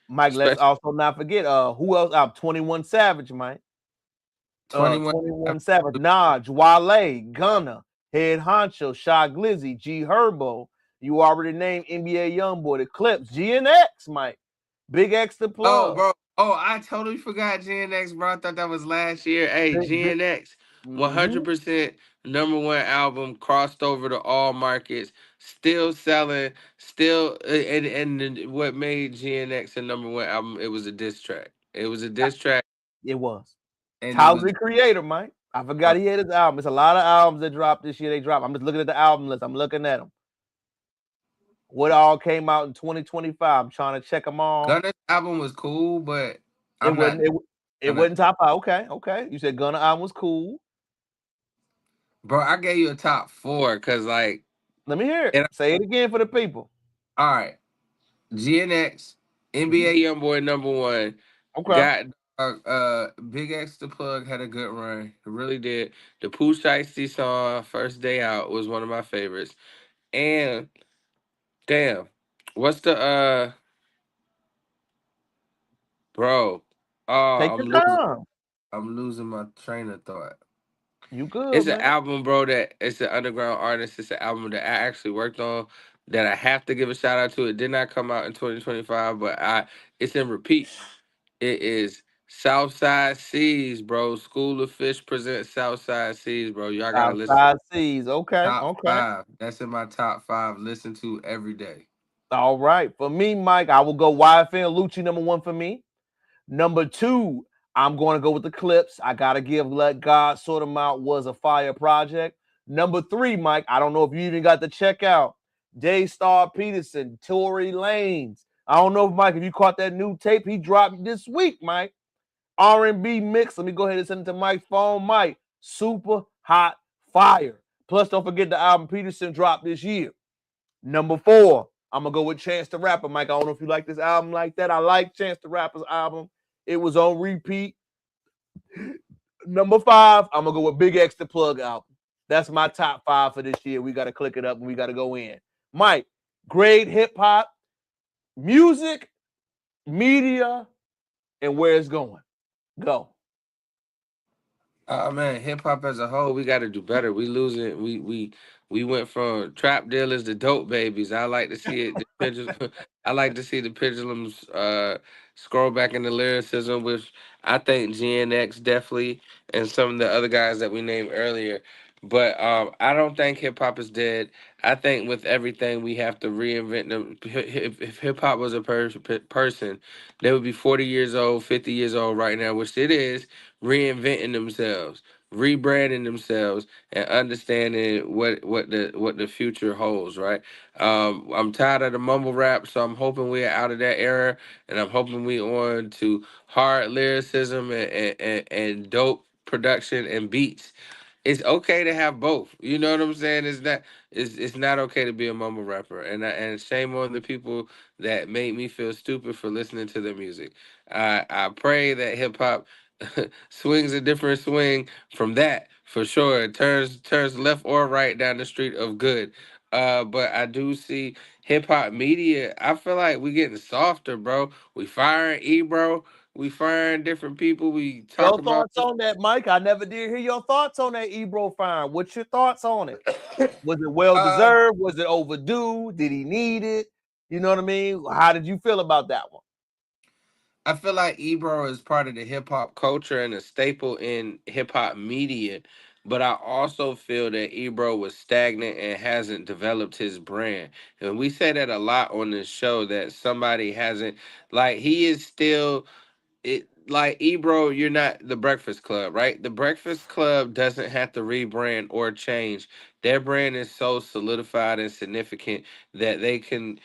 Mike, let's also not forget who else? 21 Savage, Mike. 21 Savage, Naj, Wale, Gunna, Head Honcho, Shy Glizzy, G Herbo. You already named NBA YoungBoy, the Clips, GNX, Mike. Big X the Plug. Oh, bro. Oh, I totally forgot GNX, bro. I thought that was last year. Hey, GNX, 100% number 1 album, crossed over to all markets, still selling, and what made GNX a number 1 album, it was a diss track. It was. And Tyler the Creator, Mike. I forgot he had his album. It's a lot of albums that dropped this year. I'm just looking at the album list. I'm looking at them. What all came out in 2025? I'm trying to check them all. Gunna's album was cool, but it wasn't top 5. Okay. You said Gunna album was cool. Bro, I gave you a top 4 because, like... Let me hear it. Say it again for the people. All right. GNX, NBA YoungBoy number 1. Okay. Got Big X the Plug had a good run. It really did. The Pooh Shiesty song, First Day Out, was one of my favorites. And damn, what's the bro? Oh, Take your time. I'm losing my train of thought. You good? It's an album, bro. That it's an underground artist. It's an album that I actually worked on. That I have to give a shout out to. It did not come out in 2025, but it's in repeat. It is Southside Seas, bro. School of Fish presents Southside Seas, bro. Y'all gotta listen. Southside Seas, okay. Top 5. That's in my top 5. Listen to every day. All right. For me, Mike, I will go YFN Lucci number one for me. Number two, I'm going to go with the Clips. I got to give Let God Sort 'Em Out was a fire project. Number three, Mike, I don't know if you even got to check out Daystar Peterson, Tory Lanez. I don't know, if Mike, if you caught that new tape he dropped this week, Mike. R&B mix. Let me go ahead and send it to Mike's phone. Mike, super hot fire. Plus, don't forget the album Peterson dropped this year. Number four, I'm gonna go with Chance the Rapper. Mike, I don't know if you like this album like that. I like Chance the Rapper's album. It was on repeat. Number five, I'm gonna go with Big X the Plug album. That's my top five for this year. We gotta click it up and we gotta go in. Mike, great hip hop, music, media, and where it's going. Go. Oh man, hip hop as a whole, we got to do better. We losing. We went from trap dealers to dope babies. I like to see it. The pendulum, I like to see the pendulums scroll back into lyricism, which I think GNX definitely, and some of the other guys that we named earlier. But I don't think hip hop is dead. I think with everything we have to reinvent them. If hip hop was a person, they would be 40 years old, 50 years old right now, which it is, reinventing themselves, rebranding themselves, and understanding what the future holds. Right. I'm tired of the mumble rap, so I'm hoping we're out of that era, and I'm hoping we on to hard lyricism and dope production and beats. It's okay to have both. You know what I'm saying? It's not okay to be a mumble rapper. And shame on the people that made me feel stupid for listening to their music. I pray that hip hop swings a different swing from that for sure. It turns left or right down the street of good. But I do see hip hop media. I feel like we getting softer, bro. We firing Ebro. We firing different people. We talk Your about. thoughts on that, Mike? I never did hear your thoughts on that Ebro fire. What's your thoughts on it? Was it well uh, deserved? Was it overdue? Did he need it? You know what I mean? How did you feel about that one? I feel like Ebro is part of the hip hop culture and a staple in hip hop media, but I also feel that Ebro was stagnant and hasn't developed his brand. And we say that a lot on this show that somebody hasn't, like, he is still it, like Ebro, you're not the Breakfast Club, right? The Breakfast Club doesn't have to rebrand or change. Their brand is so solidified and significant that they can,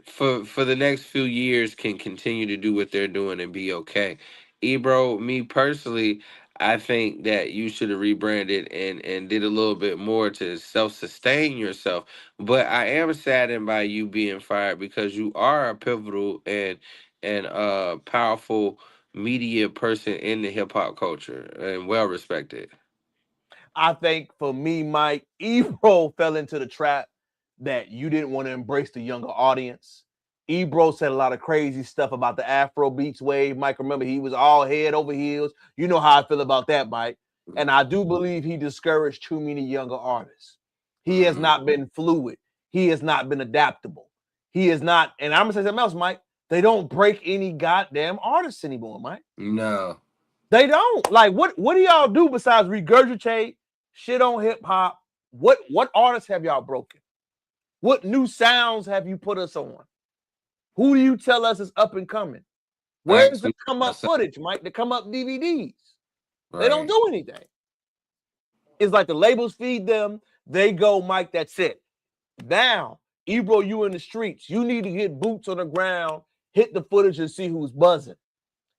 for the next few years, can continue to do what they're doing and be okay. Ebro, me personally, I think that you should have rebranded and did a little bit more to self-sustain yourself. But I am saddened by you being fired because you are a pivotal and powerful media person in the hip hop culture and well respected. I think for me, Mike, Ebro fell into the trap that you didn't want to embrace the younger audience. Ebro said a lot of crazy stuff about the Afro Beats wave. Mike, remember, he was all head over heels. You know how I feel about that, Mike. And I do believe he discouraged too many younger artists. He has Mm, not been fluid. He has not been adaptable. He is not, and I'm gonna say something else, Mike. They don't break any goddamn artists anymore, Mike. no. They don't. Like, what do y'all do besides regurgitate shit on hip hop? What artists have y'all broken? What new sounds have you put us on? Who do you tell us is up and coming? Where's Facts. the come up footage, Mike? The come up DVDs. They don't Right. do anything. It's like the labels feed them. They go, Mike. That's it. Now, Ebro, you in the streets. You need to get boots on the ground, hit the footage, and see who's buzzing.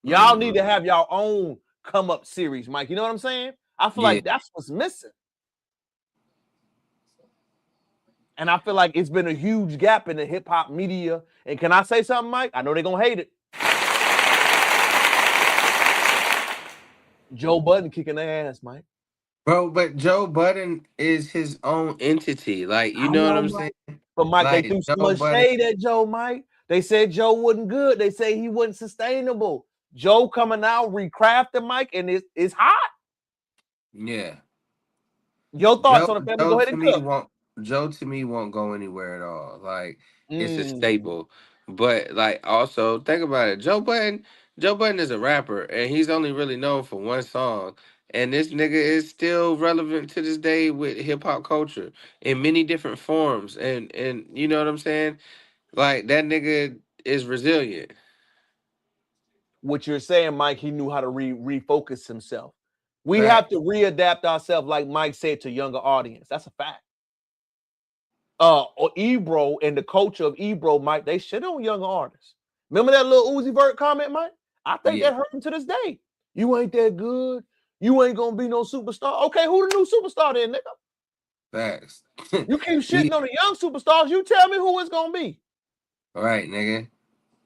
Y'all Hmm. need to have your own come up series, Mike. You know what I'm saying? I feel Yeah. like that's what's missing. And I feel like it's been a huge gap in the hip hop media. And can I say something, Mike? I know they're going to hate it. Joe Budden kicking their ass, Mike. Bro, but Joe Budden is his own entity. Like, you I know what know, I'm Mike. saying? But, Mike, they Like threw so Joe much Budden. shade at Joe, Mike. They said Joe wasn't good. They say he wasn't sustainable. Joe coming out, recrafting, Mike, and it's hot. Yeah. Your thoughts Joe on the family? Joe Go ahead to and me cook. won't Joe to me won't go anywhere at all. Like it's a Mm. staple. But like also think about it. Joe Budden is a rapper and he's only really known for one song. And this nigga is still relevant to this day with hip hop culture in many different forms. And you know what I'm saying? Like that nigga is resilient. What you're saying, Mike, he knew how to refocus himself. We Fact. have to readapt ourselves, like Mike said, to younger audience. That's a fact. Or Ebro and the culture of Ebro, Mike, they shit on younger artists. Remember that little Uzi Vert comment, Mike? I think that hurt him to this day. You ain't that good. You ain't gonna be no superstar. Okay, who the new superstar then, nigga? Facts. You keep shitting on the young superstars. You tell me who it's gonna be. Right, nigga.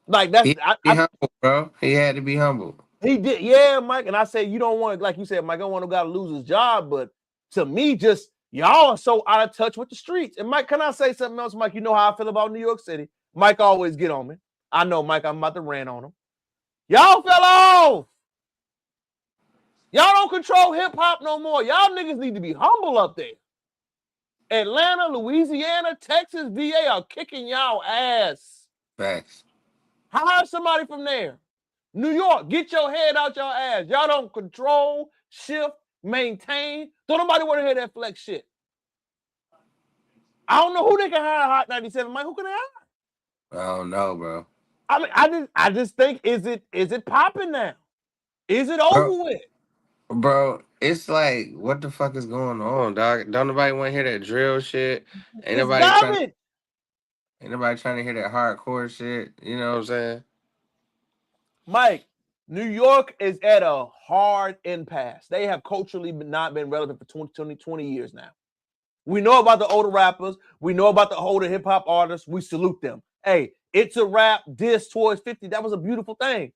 Like that's he humble, bro. He had to be humble. He did, yeah, Mike. And I say you don't want to, like you said, Mike, I don't want to gotta lose his job, but to me, just y'all are so out of touch with the streets. And Mike, can I say something else, Mike? You know how I feel about New York City. Mike always get on me. I know, Mike, I'm about to rant on him. Y'all fell off. Y'all don't control hip-hop no more. Y'all niggas need to be humble up there. Atlanta, Louisiana, Texas, VA are kicking y'all ass. Facts. Hire somebody from there. New York, get your head out your ass. Y'all don't control, shift, maintain. Don't nobody want to hear that flex shit. I don't know who they can hire Hot 97, Mike. Who can they hire? I don't know, bro. I mean, I just think, is it popping now? Is it over with? Bro, it's like, what the fuck is going on, dog? Don't nobody want to hear that drill shit. Ain't nobody trying to hear that hardcore shit. You know what I'm saying? Mike, New York is at a hard impasse. They have culturally not been relevant for 20 years now. We know about the older rappers. We know about the older hip-hop artists. We salute them. Hey, It's a Rap, diss towards 50. That was a beautiful thing.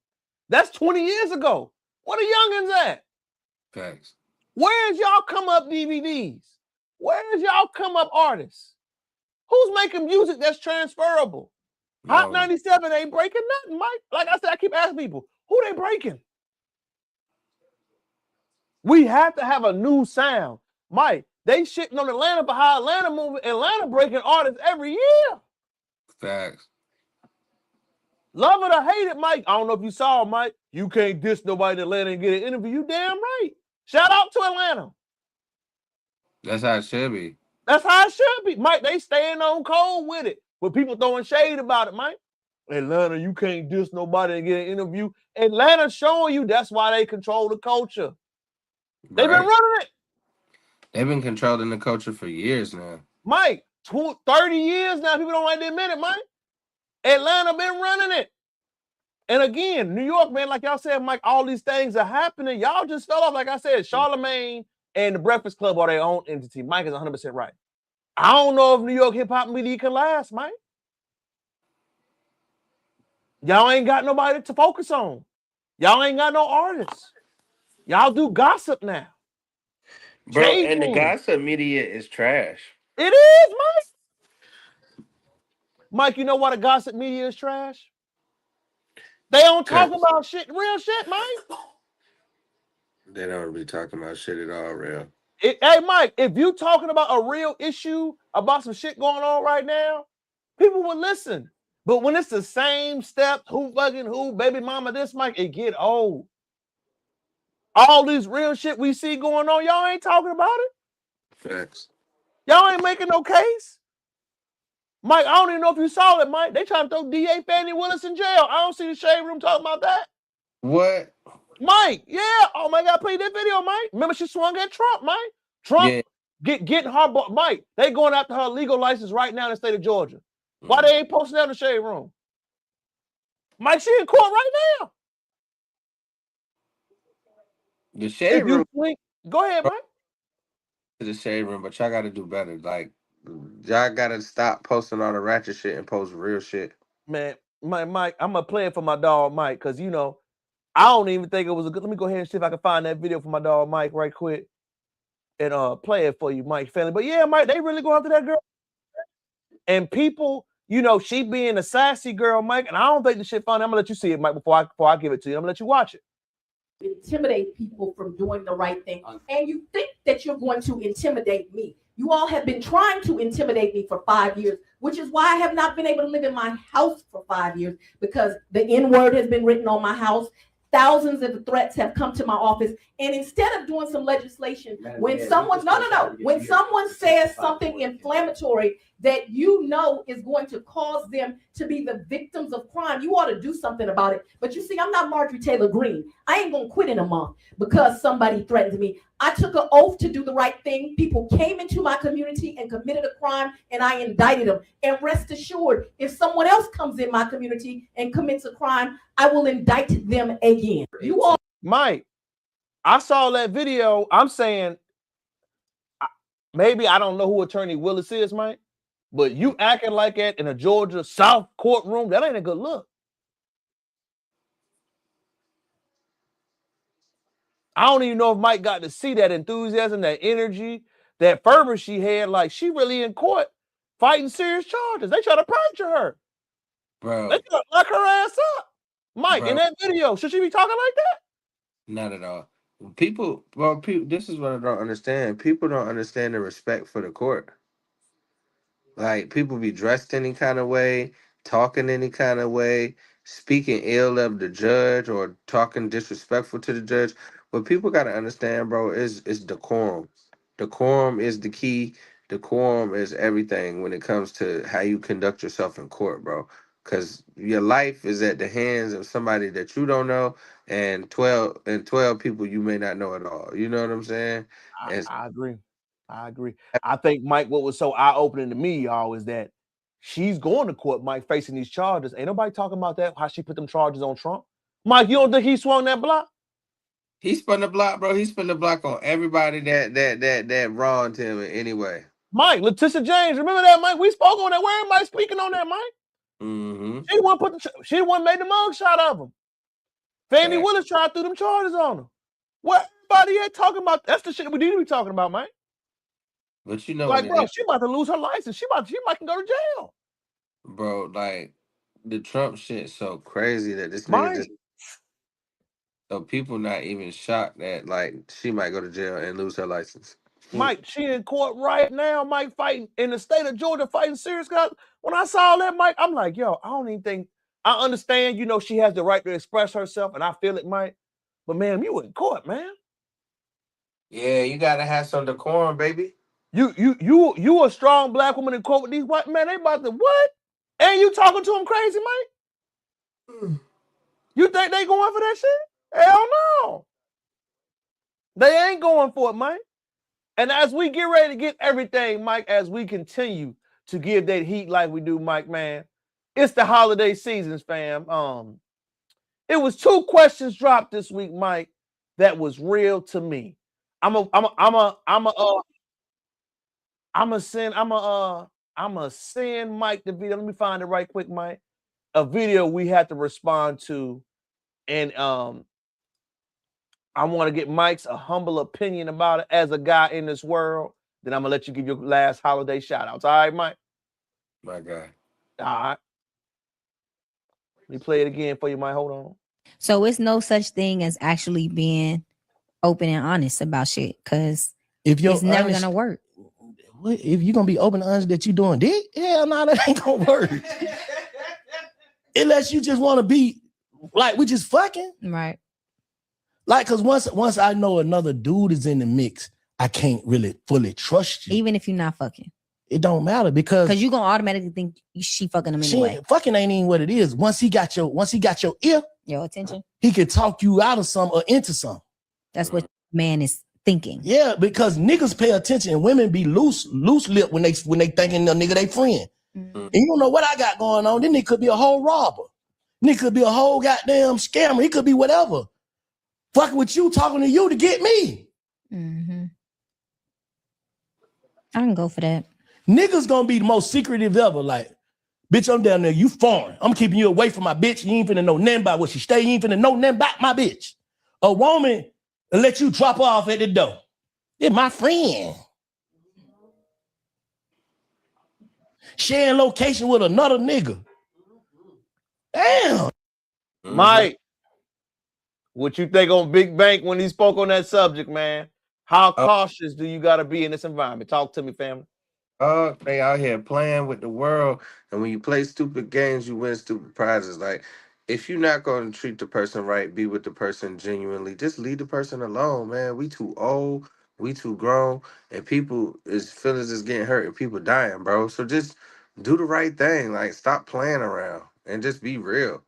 That's 20 years ago. What are youngins at? Thanks. Where's y'all come up DVDs? Where's y'all come up artists? Who's making music that's transferable? No. Hot 97 ain't breaking nothing, Mike. Like I said, I keep asking people, who they breaking? We have to have a new sound. Mike, they shitting on Atlanta for how Atlanta moving. Atlanta breaking artists every year. Facts. Love it or hate it, Mike. I don't know if you saw, Mike. You can't diss nobody in Atlanta and get an interview. You damn right. Shout out to Atlanta. That's how it should be. That's how it should be. Mike, they staying on cold with it. But people throwing shade about it, Mike. Atlanta, you can't diss nobody and get an interview. Atlanta showing you that's why they control the culture. Right. They've been running it. They've been controlling the culture for years now. Mike, 30 years now. People don't like to admit it, Mike. Atlanta been running it. And again, New York, man, like y'all said, Mike, all these things are happening. Y'all just fell off. Like I said, Charlemagne and the Breakfast Club are their own entity. Mike is 100% right. I don't know if New York hip-hop media can last, Mike. Y'all ain't got nobody to focus on. Y'all ain't got no artists. Y'all do gossip now. Bro, and the gossip media is trash. It is, Mike. Mike, you know why the gossip media is trash? They don't talk about shit, real shit, Mike. They don't be talking about shit at all, real. Hey, Mike, if you talking about a real issue, about some shit going on right now, people will listen. But when it's the same step, who, baby mama, this, Mike, it get old. All this real shit we see going on, y'all ain't talking about it. Facts. Y'all ain't making no case. Mike, I don't even know if you saw it, Mike. They trying to throw DA Fannie Willis in jail. I don't see the Shade Room talking about that. What? Mike, yeah. Oh my God, play that video, Mike. Remember she swung at Trump, Mike. Trump getting her, Mike. They going after her legal license right now in the state of Georgia. Why they ain't posting that in the Shade Room? Mike, she in court right now. The Shade Room. Go ahead, Mike. To the Shade Room, but y'all got to do better. Like, y'all got to stop posting all the ratchet shit and post real shit. Man, Mike, I'm going to play it for my dog, Mike, because, you know, I don't even think it was a good. Let me go ahead and see if I can find that video for my dog, Mike, right quick and play it for you, Mike family. But yeah, Mike, they really go after that girl. And people, you know, she being a sassy girl, Mike, and I don't think the shit funny. I'm going to let you see it, Mike, before I give it to you. I'm going to let you watch it. Intimidate people from doing the right thing. And you think that you're going to intimidate me. You all have been trying to intimidate me for 5 years, which is why I have not been able to live in my house for 5 years, because the N-word has been written on my house. Thousands of threats have come to my office. And instead of doing some legislation, when someone says something inflammatory that you know is going to cause them to be the victims of crime, you ought to do something about it. But you see, I'm not Marjorie Taylor Greene. I ain't gonna quit in a month because somebody threatened me. I took an oath to do the right thing. People came into my community and committed a crime, and I indicted them. And rest assured, if someone else comes in my community and commits a crime, I will indict them again. You all, Mike, I saw that video. I'm saying, maybe I don't know who Attorney Willis is, Mike, but you acting like that in a Georgia South courtroom, that ain't a good look. I don't even know if Mike got to see that enthusiasm, that energy, that fervor she had. Like, she really in court fighting serious charges. They try to perjure her. Bro. They try to lock her ass up. Mike, Bro. in that video, should she be talking like that? Not at all. People, this is what I don't understand. People don't understand the respect for the court. Like, people be dressed any kind of way, talking any kind of way, speaking ill of the judge or talking disrespectful to the judge. What people got to understand, bro, is decorum. Decorum is the key. Decorum is everything when it comes to how you conduct yourself in court, bro. Because your life is at the hands of somebody that you don't know and 12 people you may not know at all. You know what I'm saying? I agree. I agree. I think, Mike, what was so eye-opening to me, y'all, is that she's going to court, Mike, facing these charges. Ain't nobody talking about that, how she put them charges on Trump. Mike, you don't think he swung that block? He spun the block, bro. He spun the block on everybody that wronged him in any way. Mike, Letitia James, remember that, Mike? We spoke on that. Where everybody speaking on that, Mike? Mm-hmm. She the one made the mug shot of him. Fannie Willis tried to throw them charges on him. What everybody ain't talking about? That's the shit we need to be talking about, Mike. But you know, like, bro, she about to lose her license. She might can go to jail. Bro, like, the Trump shit so crazy that this Mike. nigga just. So people not even shocked that, like, she might go to jail and lose her license. Mike, she in court right now, Mike, fighting in the state of Georgia, fighting serious guys. When I saw that, Mike, I'm like, yo, I don't even think, I understand, you know, she has the right to express herself, and I feel it, Mike. But, man, you in court, man. Yeah, you got to have some decorum, baby. You a strong black woman in court with these white men. They about to what? And you talking to them crazy, Mike? You think they going for that shit? Hell no. They ain't going for it, Mike. And as we get ready to get everything, Mike, as we continue to give that heat like we do, Mike, man, it's the holiday seasons, fam. It was 2 questions dropped this week, Mike, that was real to me. I'm a send Mike the video. Let me find it right quick, Mike. A video we had to respond to, and I want to get Mike's a humble opinion about it as a guy in this world. Then I'm gonna let you give your last holiday shout outs. All right, Mike? My guy. All right. Let me play it again for you, Mike. Hold on. So it's no such thing as actually being open and honest about shit, because it's never gonna work. If you're gonna be open and honest that you're doing dick, hell no, that ain't gonna work. Unless you just want to be like, we just fucking. Right. Like, cause once I know another dude is in the mix, I can't really fully trust you. Even if you're not fucking. It don't matter because you're gonna automatically think she fucking him anyway. Fucking ain't even what it is. Once he got your ear, your attention, he can talk you out of some or into some. That's what man is thinking. Yeah, because niggas pay attention and women be loose lip when they thinking the nigga they friend. Mm-hmm. And you don't know what I got going on. Then nigga could be a whole robber. Nigga could be a whole goddamn scammer. He could be whatever. Fucking with you, talking to you to get me. Mm-hmm. I can go for that. Niggas gonna be the most secretive ever. Like, bitch, I'm down there. You foreign. I'm keeping you away from my bitch. You ain't finna know nothing about where she stay. You ain't finna know nothing about my bitch. A woman will let you drop her off at the door. It's my friend. Sharing location with another nigga. Damn. Mike, what you think on Big Bank when he spoke on that subject, man? How cautious do you got to be in this environment? Talk to me, family. They out here playing with the world, and when you play stupid games, you win stupid prizes. Like, if you're not going to treat the person right, be with the person genuinely, just leave the person alone, man. We too old. We too grown, and people is feelings is getting hurt, and people dying, bro. So just do the right thing. Like, stop playing around and just be real.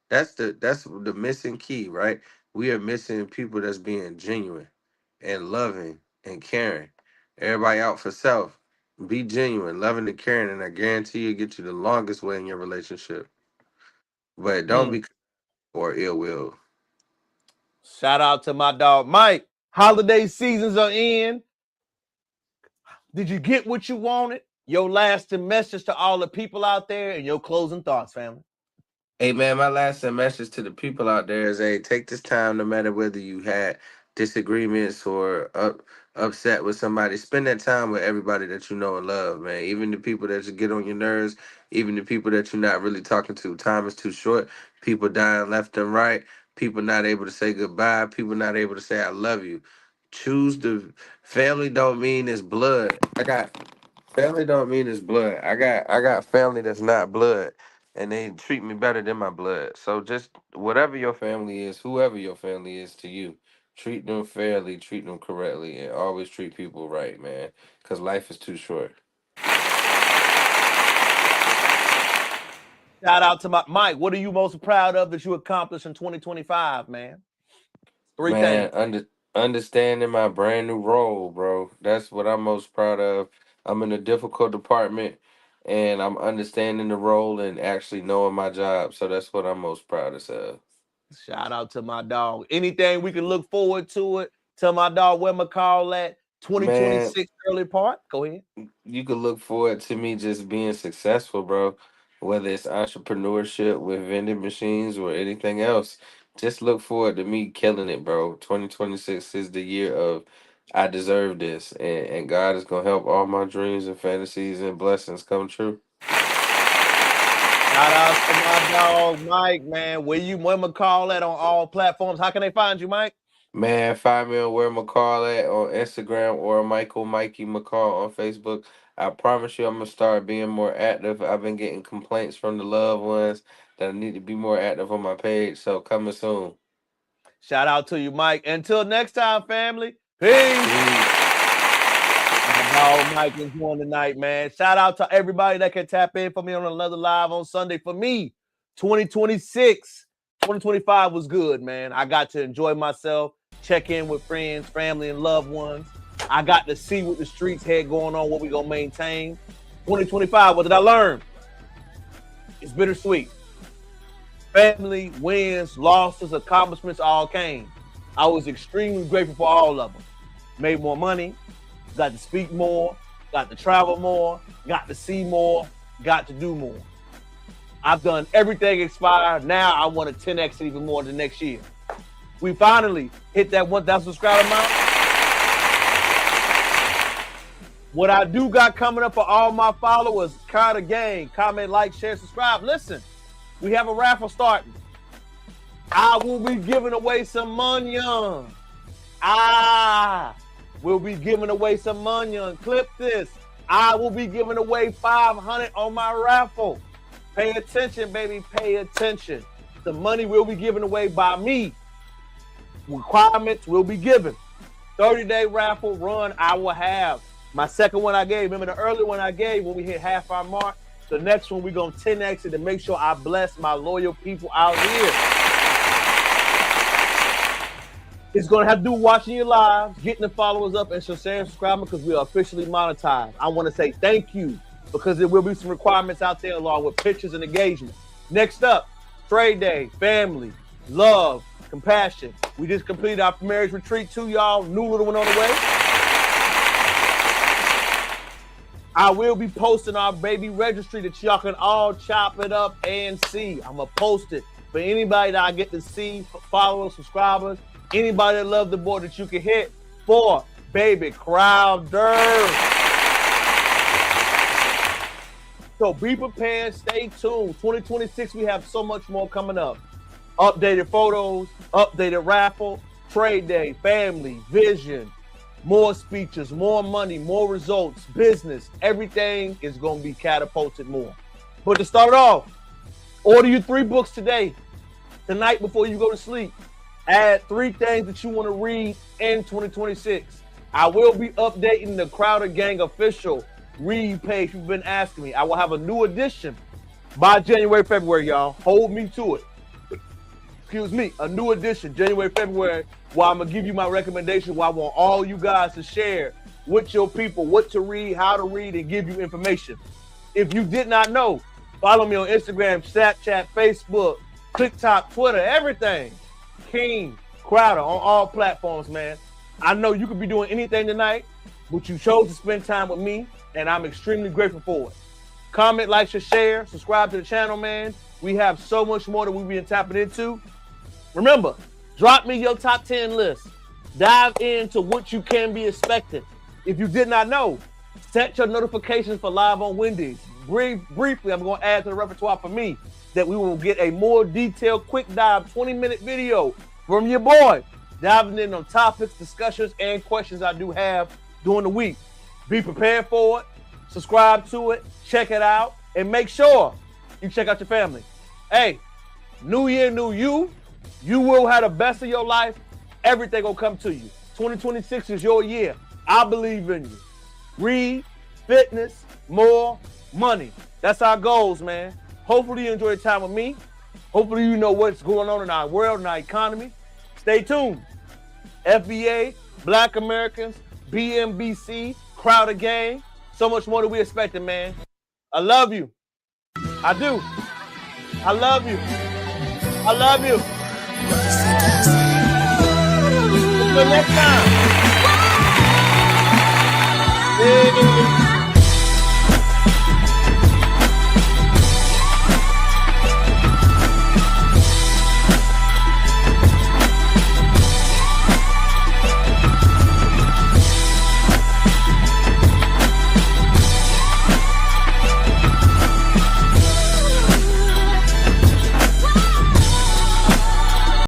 That's the missing key, right? We are missing people that's being genuine and loving and caring. Everybody out for self. Be genuine, loving and caring, and I guarantee you get you the longest way in your relationship. But don't Mm. be or ill will. Shout out to my dog Mike. Holiday seasons are in. Did you get what you wanted? Your lasting message to all the people out there and your closing thoughts, family. Hey man, my last message to the people out there is, hey, take this time, no matter whether you had disagreements or upset with somebody, spend that time with everybody that you know and love, man. Even the people that just get on your nerves, even the people that you're not really talking to. Time is too short. People dying left and right. People not able to say goodbye. People not able to say I love you. Choose the family. Don't mean it's blood. Family don't mean it's blood. I got family that's not blood, and they treat me better than my blood. So just whatever your family is, whoever your family is to you, treat them fairly, treat them correctly, and always treat people right, man. Cause life is too short. Shout out to my Mike. What are you most proud of that you accomplished in 2025, man? Three Man, things. understanding my brand new role, bro. That's what I'm most proud of. I'm in a difficult department, and I'm understanding the role and actually knowing my job. So that's what I'm most proudest of. Shout out to my dog. Anything we can look forward to it. Tell my dog where McCall at. Man, 2026 early part. Go ahead. you could look forward to me just being successful, bro. Whether it's entrepreneurship with vending machines or anything else, just look forward to me killing it, bro. 2026 is the year of I deserve this, and God is gonna help all my dreams and fantasies and blessings come true. Shout out to my dog Mike, man. Where McCall at on all platforms? How can they find you, Mike? Man, find me on Where McCall at on Instagram or Mikey McCall on Facebook. I promise you, I'm gonna start being more active. I've been getting complaints from the loved ones that I need to be more active on my page. So coming soon. Shout out to you, Mike. Until next time, family. Peace. My dog Mike is on tonight, man. Shout out to everybody that can tap in for me on another live on Sunday. For me, 2026, 2025 was good, man. I got to enjoy myself, check in with friends, family, and loved ones. I got to see what the streets had going on, what we gonna maintain. 2025, what did I learn? It's bittersweet. Family, wins, losses, accomplishments all came. I was extremely grateful for all of them. Made more money, got to speak more, got to travel more, got to see more, got to do more. I've done everything expired. Now I want to 10x even more the next year. We finally hit that 1,000 subscriber amount. What I do got coming up for all my followers, kind of gang, comment, like, share, subscribe. Listen, we have a raffle starting. I will be giving away some money. We'll be giving away some money. Clip this. I will be giving away 500 on my raffle. Pay attention, baby. Pay attention. The money will be given away by me. Requirements will be given. 30-day raffle run I will have. My second one I gave, remember the early one I gave when we hit half our mark? The next one we're going to 10x it to make sure I bless my loyal people out here. It's going to have to do watching your lives, getting the followers up, and sharing and subscribing because we are officially monetized. I want to say thank you because there will be some requirements out there along with pictures and engagement. Next up, trade day, family, love, compassion. We just completed our marriage retreat too, y'all. New little one on the way. I will be posting our baby registry that y'all can all chop it up and see. I'm going to post it for anybody that I get to see, followers, subscribers, anybody that love the board that you can hit for baby Crowder. So be prepared, stay tuned. 2026, we have so much more coming up. Updated photos, updated raffle, trade day, family, vision, more speeches, more money, more results, business. Everything is going to be catapulted more. But to start it off, order your 3 books today, tonight before you go to sleep. Add 3 things that you want to read in 2026. I will be updating the Crowder Gang official read page. You've been asking me. I will have a new edition by January, February, y'all. Hold me to it. Excuse me, a new edition, January, February, where I'm going to give you my recommendation, where I want all you guys to share with your people what to read, how to read, and give you information. If you did not know, follow me on Instagram, Snapchat, Facebook, TikTok, Twitter, everything. King Crowder on all platforms, man. I know you could be doing anything tonight, but you chose to spend time with me, and I'm extremely grateful for it. Comment, like, share, subscribe to the channel, man. We have so much more that we've been tapping into. Remember, drop me your top 10 list. Dive into what you can be expecting. If you did not know, set your notifications for Live on Wendy's. Briefly, I'm going to add to the repertoire for me that we will get a more detailed, quick dive, 20-minute video from your boy, diving in on topics, discussions, and questions I do have during the week. Be prepared for it. Subscribe to it. Check it out. And make sure you check out your family. Hey, new year, new you. You will have the best of your life. Everything will come to you. 2026 is your year. I believe in you. Read, fitness, more, money. That's our goals, man. Hopefully you enjoy your time with me. Hopefully you know what's going on in our world and our economy. Stay tuned. FBA, Black Americans, BMBC, Crowder Gang. So much more than we expected, man. I love you. I do. I love you. I love you. Until next time.